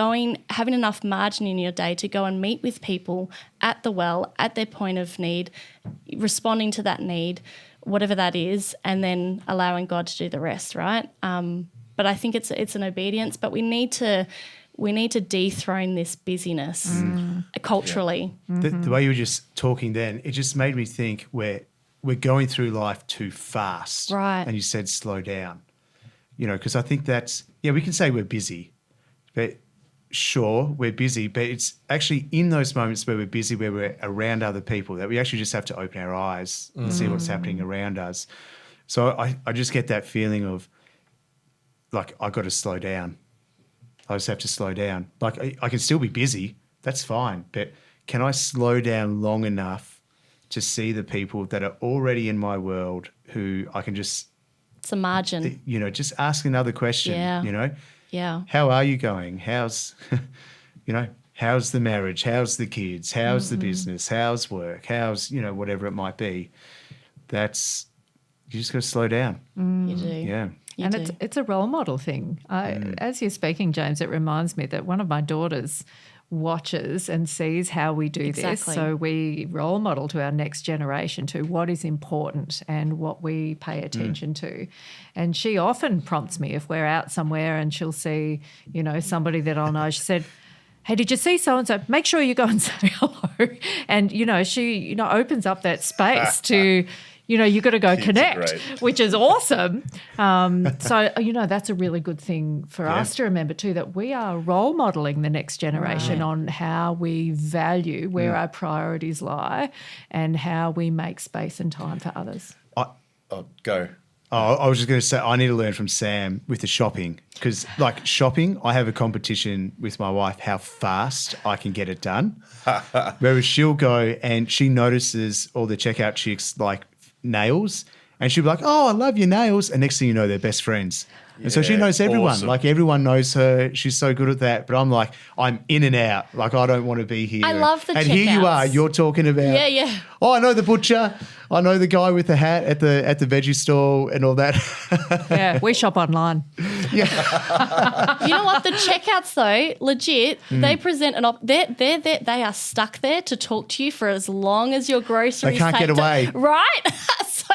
having enough margin in your day to go and meet with people at the well, at their point of need, responding to that need, whatever that is, and then allowing God to do the rest, right? But I think it's an obedience, but we need to dethrone this busyness culturally. The way you were just talking then, it just made me think we're going through life too fast. Right. And you said slow down. You know, because I think we can say we're busy, but sure, we're busy, but it's actually in those moments where we're busy, where we're around other people, that we actually just have to open our eyes and see what's happening around us. So I just get that feeling of, like, I've got to slow down. I just have to slow down. Like, I can still be busy, that's fine, but can I slow down long enough to see the people that are already in my world who I can just... It's a margin. You know, just ask another question, you know? Yeah. How are you going? How's, you know, how's the marriage? How's the kids? How's the business? How's work? How's, you know, whatever it might be. You just got to slow down. You do. Yeah. And it's a role model thing. As you're speaking, James, it reminds me that one of my daughters watches and sees how we do this. So we role model to our next generation to what is important and what we pay attention to. And she often prompts me if we're out somewhere and she'll see, you know, somebody that I'll know. She said, hey, did you see so-and-so? Make sure you go and say hello. And, you know, she, you know, opens up that space to... You know, you got to go connect, which is awesome. So, you know, that's a really good thing for us to remember too, that we are role modelling the next generation on how we value, where our priorities lie, and how we make space and time for others. Go. I was just going to say, I need to learn from Sam with the shopping, because, like, shopping, I have a competition with my wife how fast I can get it done. Whereas she'll go and she notices all the checkout chicks, like, nails, and she'll be like, oh, I love your nails, and next thing you know, they're best friends. And so she knows everyone. Awesome. Like, everyone knows her. She's so good at that. But I'm like, I'm in and out. Like, I don't want to be here. I love the And checkouts. here you are. You're talking about, oh, I know the butcher. I know the guy with the hat at the veggie stall and all that. Yeah, we shop online. You know what? The checkouts though, legit, they present they are stuck there to talk to you for as long as your groceries They can't take get away. Right? So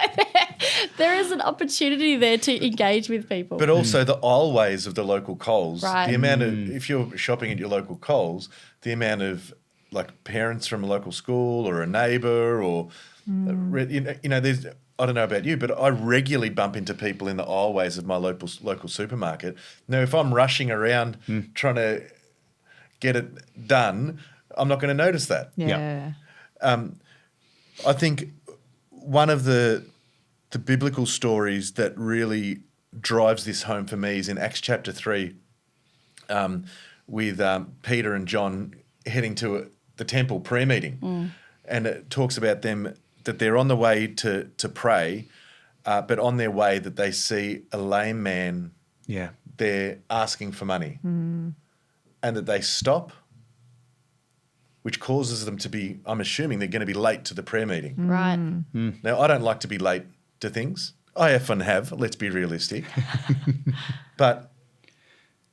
there is an opportunity there to engage with people. But also the aisleways of the local Coles. Right. The amount of, if you're shopping at your local Coles, the amount of like parents from a local school or a neighbour or, there's, I don't know about you, but I regularly bump into people in the aisleways of my local supermarket. Now, if I'm rushing around trying to get it done, I'm not going to notice that. Yeah. I think one of the biblical stories that really drives this home for me is in Acts chapter 3 with Peter and John heading to the temple prayer meeting. And it talks about them that they're on the way to pray, but on their way that they see a lame man there asking for money and that they stop, which causes them to be, I'm assuming they're going to be late to the prayer meeting. Right. Now, I don't like to be late to things. I often have, let's be realistic. But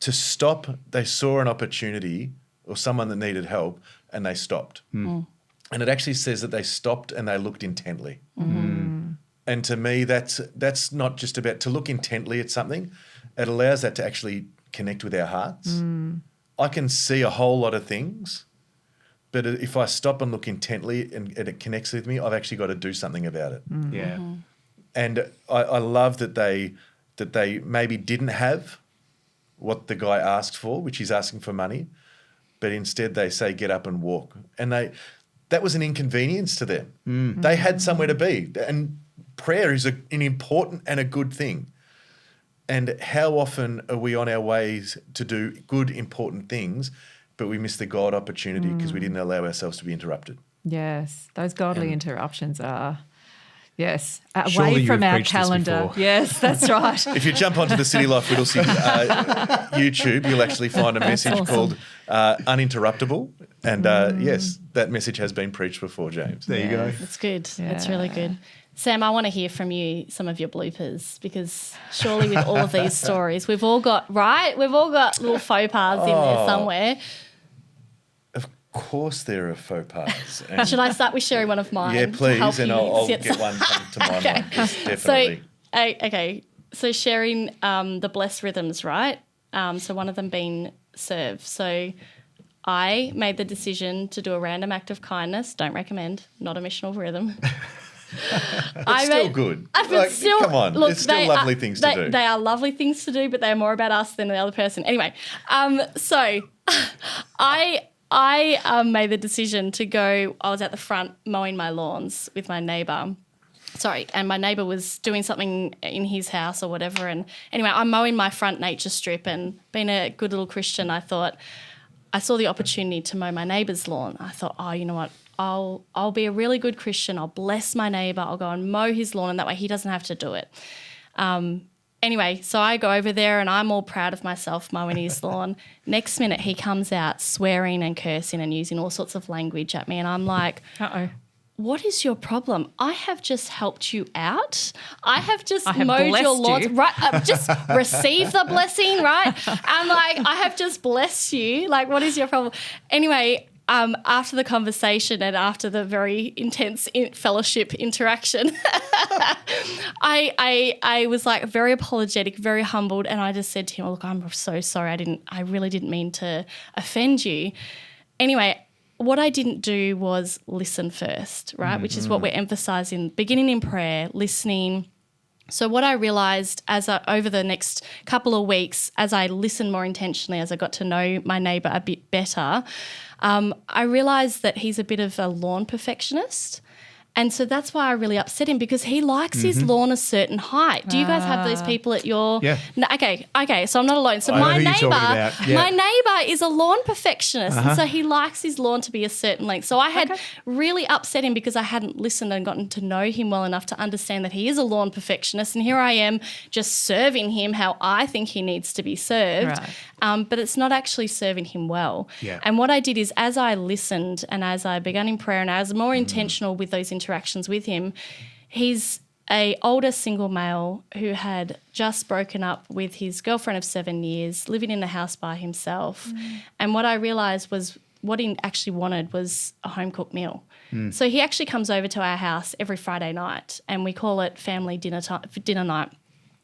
to stop, they saw an opportunity or someone that needed help and they stopped. And it actually says that they stopped and they looked intently. And to me, that's not just about to look intently at something. It allows that to actually connect with our hearts. I can see a whole lot of things, but if I stop and look intently and it connects with me, I've actually got to do something about it. Yeah. And I love that they maybe didn't have what the guy asked for, which he's asking for money, but instead they say, get up and walk. And that was an inconvenience to them. They had somewhere to be. And prayer is an important and a good thing. And how often are we on our ways to do good, important things, but we miss the God opportunity because we didn't allow ourselves to be interrupted? Yes, those godly interruptions are, Surely away you from have our preached this calendar. before. Yes, that's right. If you jump onto the City Life Whittlesea YouTube, you'll actually find a message awesome. called Uninterruptible. And yes, that message has been preached before, James. There you go. That's good. That's really good. Sam, I want to hear from you some of your bloopers because surely with all of these stories, we've all got little faux pas in there somewhere. Of course there are faux pas. And Should I start with sharing one of mine? yeah, to please, help and you I'll sit- get one come to mind. Okay. Definitely. Okay. So sharing the blessed rhythms, right? So one of them being serve. So I made the decision to do a random act of kindness. Don't recommend. Not a missional rhythm. It's still good. Come on, look, there's still lovely things to do. They are lovely things to do, but they're more about us than the other person. Anyway, so I made the decision to go. I was at the front mowing my lawns with my neighbour. And my neighbour was doing something in his house or whatever. And anyway, I'm mowing my front nature strip, and being a good little Christian, I saw the opportunity to mow my neighbour's lawn. I thought, oh, you know what? I'll be a really good Christian. I'll bless my neighbour. I'll go and mow his lawn, and that way he doesn't have to do it. Anyway, so I go over there and I'm all proud of myself mowing his lawn. Next minute, he comes out swearing and cursing and using all sorts of language at me, and I'm like, Uh-oh. what is your problem? I have just helped you out. I have just I have mowed your blessed lawn. you. Right, just receive the blessing, right? I'm like, I have just blessed you. Like, what is your problem? Anyway, after the conversation and after the very intense fellowship interaction, I was like very apologetic, very humbled, and I just said to him, look, I'm so sorry. I really didn't mean to offend you. Anyway, what I didn't do was listen first, right? Which is what we're emphasising, beginning in prayer, listening. So what I realised over the next couple of weeks, as I listened more intentionally, as I got to know my neighbour a bit better, I realised that he's a bit of a lawn perfectionist. And so that's why I really upset him, because he likes his lawn a certain height. Do you guys have those people at your... Yeah. No, okay, so I'm not alone. So I know my who you're talking neighbour, about. Yeah. my neighbour is a lawn perfectionist, and so he likes his lawn to be a certain length. So I had really upset him because I hadn't listened and gotten to know him well enough to understand that he is a lawn perfectionist, and here I am just serving him how I think he needs to be served. Right. But it's not actually serving him well. Yeah. And what I did is, as I listened and as I began in prayer and I was more intentional with those interactions with him, he's a older single male who had just broken up with his girlfriend of 7 years, living in a house by himself. And what I realised was what he actually wanted was a home-cooked meal. So he actually comes over to our house every Friday night, and we call it family dinner night.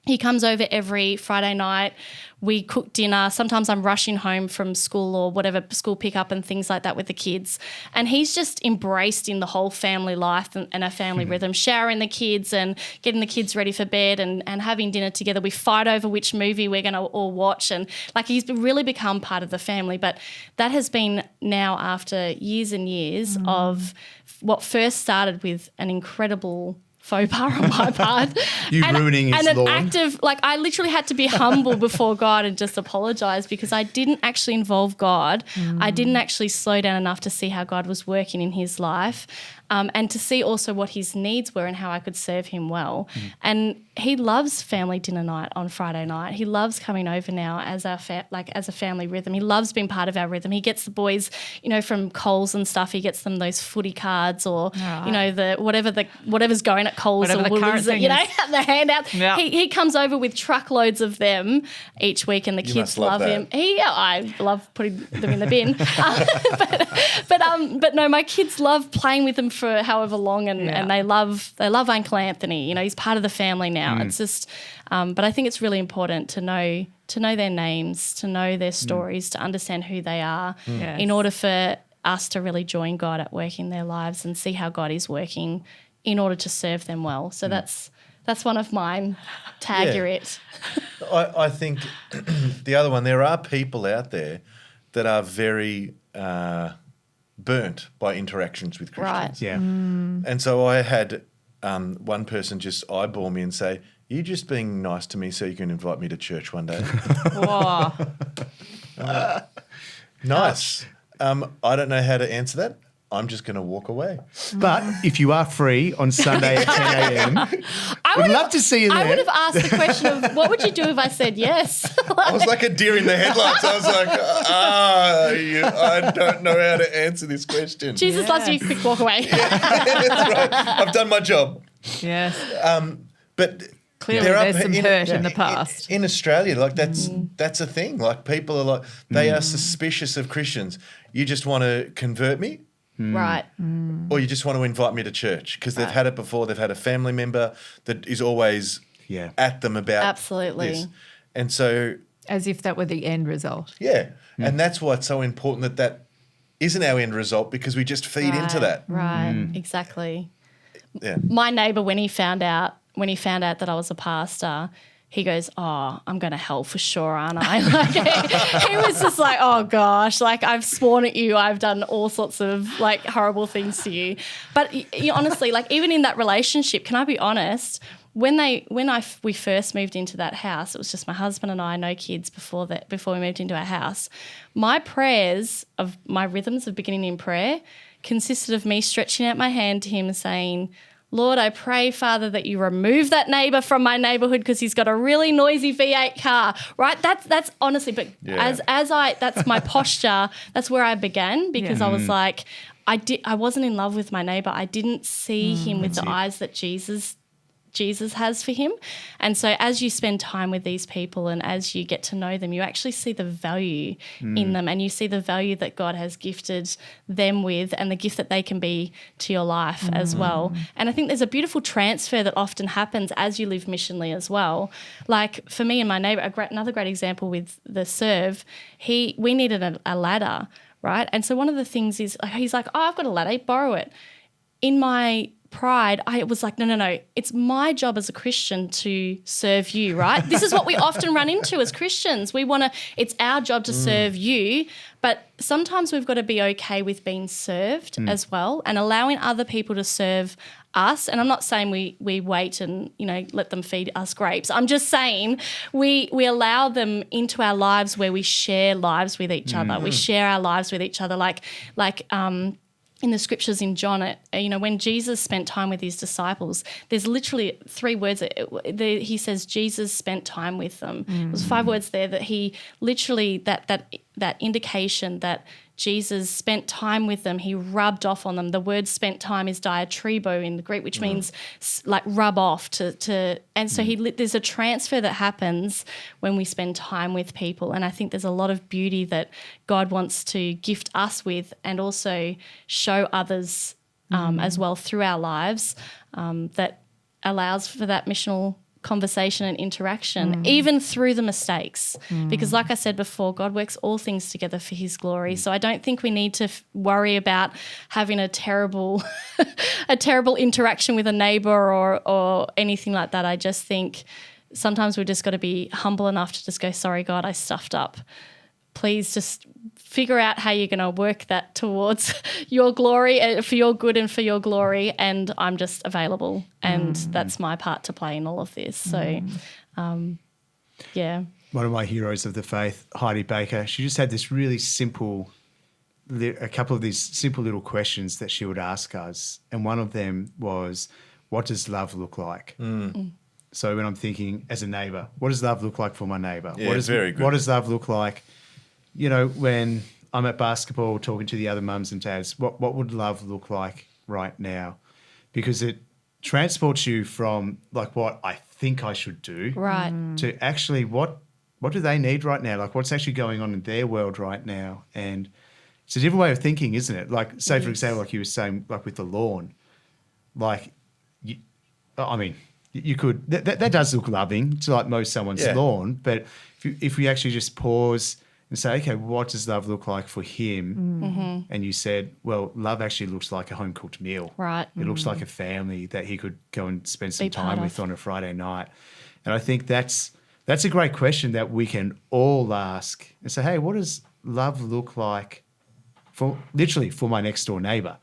He comes over every Friday night. We cook dinner. Sometimes I'm rushing home from school or whatever, school pickup and things like that with the kids. And he's just embraced in the whole family life and our family rhythm, showering the kids and getting the kids ready for bed and having dinner together. We fight over which movie we're going to all watch. And like he's really become part of the family. But that has been now after years and years of what first started with an incredible faux pas on my part. Ruining his lawn. And an act of, like, I literally had to be humble before God and just apologise because I didn't actually involve God. I didn't actually slow down enough to see how God was working in his life and to see also what his needs were and how I could serve him well. And he loves family dinner night on Friday night. He loves coming over now as our as a family rhythm. He loves being part of our rhythm. He gets the boys, from Coles and stuff. He gets them those footy cards or the whatever's going at Coles Whatever or the current Woolies, thing is. the handouts. Yeah. He comes over with truckloads of them each week, and the kids must love love that. him. I love putting them in the bin. But no, my kids love playing with them for however long, and they love Uncle Anthony. He's part of the family now. It's just, but I think it's really important to know their names, to know their stories, to understand who they are, Yes. in order for us to really join God at work in their lives and see how God is working in order to serve them well. So that's one of mine. Tag Yeah. it. I think the other one, there are people out there that are very burnt by interactions with Christians. Right. Yeah. And so I had one person just eyeball me and say, "You just being nice to me so you can invite me to church one day." Whoa. Nice. I don't know how to answer that. I'm just going to walk away. But if you are free on Sunday at 10 a.m., we'd love to see you there. I would have asked the question of what would you do if I said yes? I was like a deer in the headlights. I was like, I don't know how to answer this question. Jesus loves you. Quick walk away. That's right. I've done my job. Yes. But Clearly there are there's some hurt in the past. In Australia, like that's a thing. Like people are like, they are suspicious of Christians. You just want to convert me? Right. Or you just want to invite me to church because they've had it before. They've had a family member that is always at them about Absolutely. this. And so, As if that were the end result. and that's why it's so important that isn't our end result because we just feed into that. Right. Exactly. Yeah. My neighbour, when he found out that I was a pastor, he goes, "Oh, I'm going to hell for sure, aren't I?" Like, he was just like, "Oh gosh, like I've sworn at you, I've done all sorts of like horrible things to you." But honestly, like even in that relationship, can I be honest? When we first moved into that house, it was just my husband and I, no kids before we moved into our house. My rhythms of beginning in prayer consisted of me stretching out my hand to him and saying, "Lord, I pray, Father, that you remove that neighbour from my neighbourhood because he's got a really noisy V8 car." Right? That's honestly, but that's my posture. That's where I began because I was like, I wasn't in love with my neighbour. I didn't see him with the eyes that Jesus has for him. And so as you spend time with these people and as you get to know them, you actually see the value in them and you see the value that God has gifted them with and the gift that they can be to your life as well. And I think there's a beautiful transfer that often happens as you live missionally as well. Like for me and my neighbour, another great example with the serve, we needed a ladder, right? And so one of the things is he's like, "Oh, I've got a ladder, borrow it." In my pride, I was like, no, it's my job as a Christian to serve you, right? This is what we often run into as Christians. It's our job to serve you, but sometimes we've got to be okay with being served as well and allowing other people to serve us. And I'm not saying we wait and, let them feed us grapes. I'm just saying we allow them into our lives where we share lives with each other. We share our lives with each other like in the scriptures in John, when Jesus spent time with his disciples, there's literally 3 words. He says Jesus spent time with them. There's 5 words there that he literally, that indication that Jesus spent time with them. He rubbed off on them. The word spent time is diatribo in the Greek, which means like rub off and so there's a transfer that happens when we spend time with people. And I think there's a lot of beauty that God wants to gift us with and also show others as well through our lives that allows for that missional conversation and interaction, even through the mistakes. Because like I said before, God works all things together for his glory. So I don't think we need to worry about having a terrible interaction with a neighbour or anything like that. I just think sometimes we've just got to be humble enough to just go, sorry, God, I stuffed up. Please just figure out how you're going to work that towards your glory, for your good and for your glory, and I'm just available, and that's my part to play in all of this. So, yeah. One of my heroes of the faith, Heidi Baker, she just had this really simple, a couple of these simple little questions that she would ask us, and one of them was, what does love look like? So when I'm thinking as a neighbour, what does love look like for my neighbour? Yeah, very good. What does love look like, when I'm at basketball talking to the other mums and dads? What would love look like right now? Because it transports you from like what I think I should do Right. to actually what do they need right now? Like what's actually going on in their world right now? And it's a different way of thinking, isn't it? Like say, for example, like you were saying, like with the lawn, like, you could, that does look loving to like mow someone's lawn, but if we actually just pause and say, okay, what does love look like for him? And you said, well, love actually looks like a home-cooked meal. Right. It looks like a family that he could go and spend some Be part time of. with on a Friday night. And I think that's a great question that we can all ask and say, hey, what does love look like for my next door neighbour?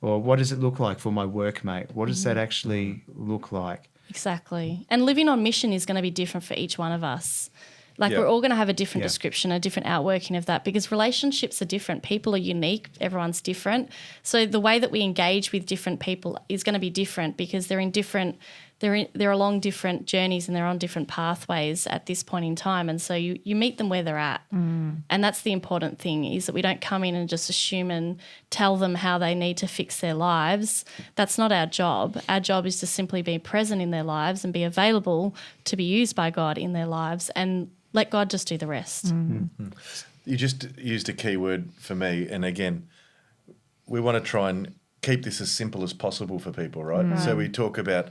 Or what does it look like for my workmate? What does that actually look like? Exactly. And living on mission is going to be different for each one of us. Like Yeah. we're all going to have a different Yeah. description, a different outworking of that, because relationships are different. People are unique. Everyone's different. So the way that we engage with different people is going to be different because they're along different journeys and they're on different pathways at this point in time. And so you meet them where they're at. And that's the important thing, is that we don't come in and just assume and tell them how they need to fix their lives. That's not our job. Our job is to simply be present in their lives and be available to be used by God in their lives and let God just do the rest. You just used a key word for me. And again, we want to try and keep this as simple as possible for people, right? So we talk about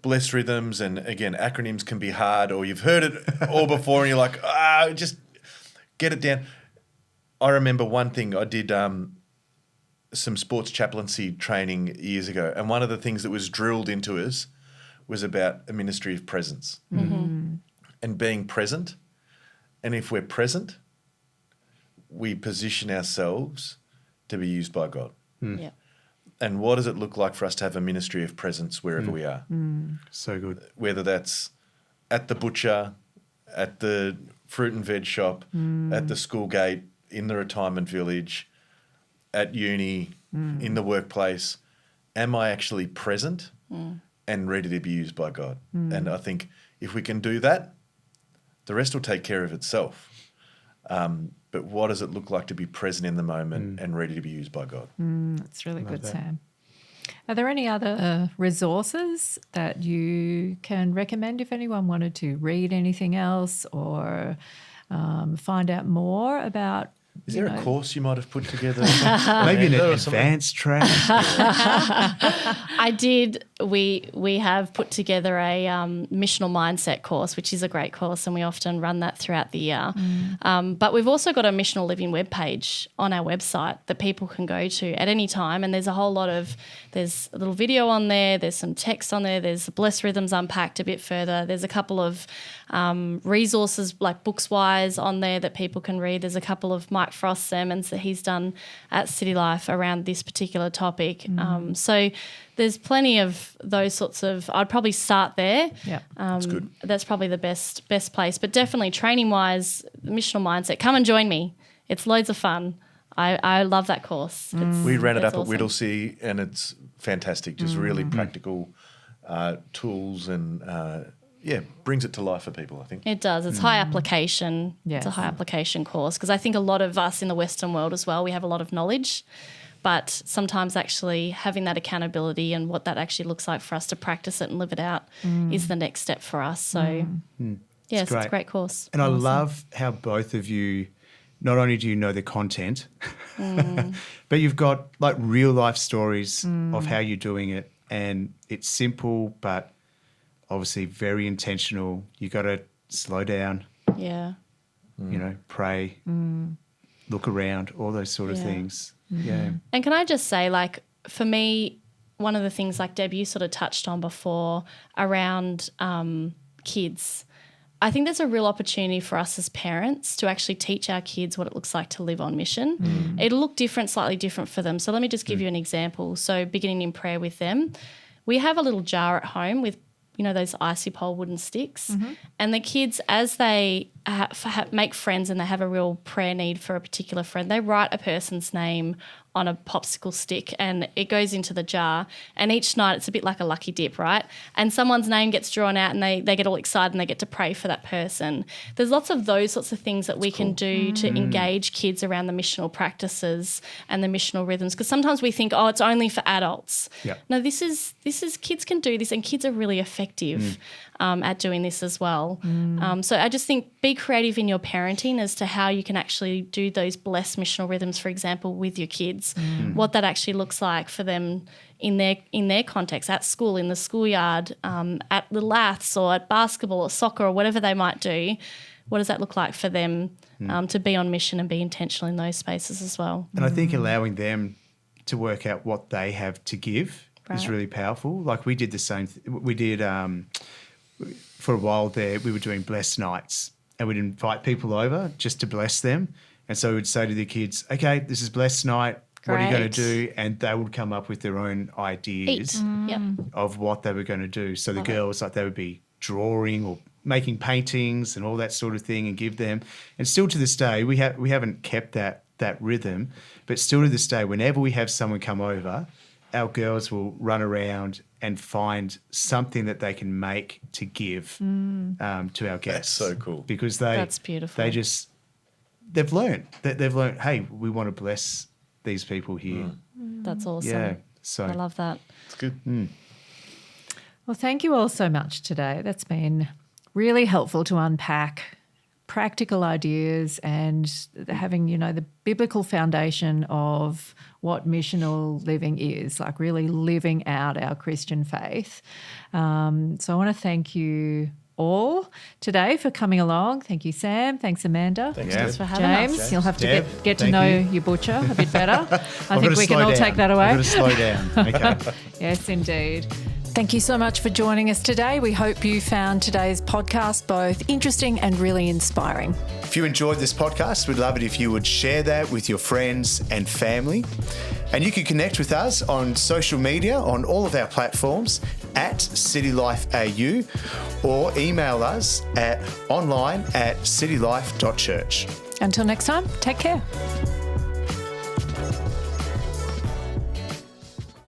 blessed rhythms, and again, acronyms can be hard, or you've heard it all before and you're like, just get it down. I remember one thing, I did some sports chaplaincy training years ago, and one of the things that was drilled into us was about a ministry of presence and being present. And if we're present, we position ourselves to be used by God. Yeah. And what does it look like for us to have a ministry of presence wherever we are? So good. Whether that's at the butcher, at the fruit and veg shop, at the school gate, in the retirement village, at uni, in the workplace. Am I actually present and ready to be used by God? And I think if we can do that, the rest will take care of itself. But what does it look like to be present in the moment and ready to be used by God? That's really good, Sam. Are there any other resources that you can recommend if anyone wanted to read anything else or find out more about? Is there a course you might have put together? Maybe an Amanda, or something? advanced track. I did. We have put together a missional mindset course, which is a great course, and we often run that throughout the year. But we've also got a missional living webpage on our website that people can go to at any time, and there's a whole lot of, there's a little video on there, there's some text on there, there's blessed rhythms unpacked a bit further, there's a couple of resources like books-wise on there that people can read. There's a couple of Mike Frost sermons that he's done at City Life around this particular topic. So there's plenty of those sorts of, I'd probably start there. Yeah. That's good. That's probably the best place. But definitely training-wise, missional mindset, come and join me. It's loads of fun. I love that course. We ran it That's up awesome. at Whittlesea, and it's fantastic. Just really practical tools and brings it to life for people, I think. It does. It's high application. Yes. It's a high application course because I think a lot of us in the Western world as well, we have a lot of knowledge, but sometimes actually having that accountability and what that actually looks like for us to practice it and live it out is the next step for us. So, yes, it's a great course. And I love how both of you, not only do you know the content, but you've got like real life stories of how you're doing it. And it's simple, but obviously very intentional. You got to slow down, Yeah. pray, look around, all those sort of things. Yeah. And can I just say, like, for me, one of the things like Deb, you sort of touched on before around kids, I think there's a real opportunity for us as parents to actually teach our kids what it looks like to live on mission. It'll look different, slightly different for them. So let me just give you an example. So beginning in prayer with them, we have a little jar at home with, those icy pole wooden sticks. And the kids, as they make friends and they have a real prayer need for a particular friend, they write a person's name on a popsicle stick and it goes into the jar. And each night it's a bit like a lucky dip, right? And someone's name gets drawn out and they get all excited and they get to pray for that person. There's lots of those sorts of things that we can do to engage kids around the missional practices and the missional rhythms. Because sometimes we think, it's only for adults. Yeah. No, this is kids can do this and kids are really effective at doing this as well. So I just think be creative in your parenting as to how you can actually do those blessed missional rhythms, for example, with your kids, what that actually looks like for them in their context, at school, in the schoolyard, at the laths or at basketball or soccer or whatever they might do. What does that look like for them to be on mission and be intentional in those spaces as well? And I think allowing them to work out what they have to give is Right. really powerful. Like we did the same. We did for a while there. We were doing blessed nights, and we'd invite people over just to bless them. And so we'd say to the kids, "Okay, this is blessed night. What are you going to Great. do?" And they would come up with their own ideas Yep. of what they were going to do. So the girls, like they would be drawing or making paintings and all that sort of thing, and give them. And still to this day, we haven't kept that rhythm, but still to this day, whenever we have someone come over, our girls will run around and find something that they can make to give to our guests. That's so cool. Because That's beautiful. they've learned. Hey, we want to bless these people here. That's awesome. Yeah. So I love that. It's good. Well, thank you all so much today. That's been really helpful to unpack practical ideas and having, the biblical foundation of what missional living is, like really living out our Christian faith. So I want to thank you all today for coming along. Thank you, Sam. Thanks, Amanda. Thanks for having James, us. you'll have to Deb, get to thank know you. your butcher a bit better. I I've think gotta we can slow all down. take that away. I've got to slow down. Okay. Yes, indeed. Thank you so much for joining us today. We hope you found today's podcast both interesting and really inspiring. If you enjoyed this podcast, we'd love it if you would share that with your friends and family. And you can connect with us on social media on all of our platforms at CityLifeAU or email us online at citylife.church. Until next time, take care.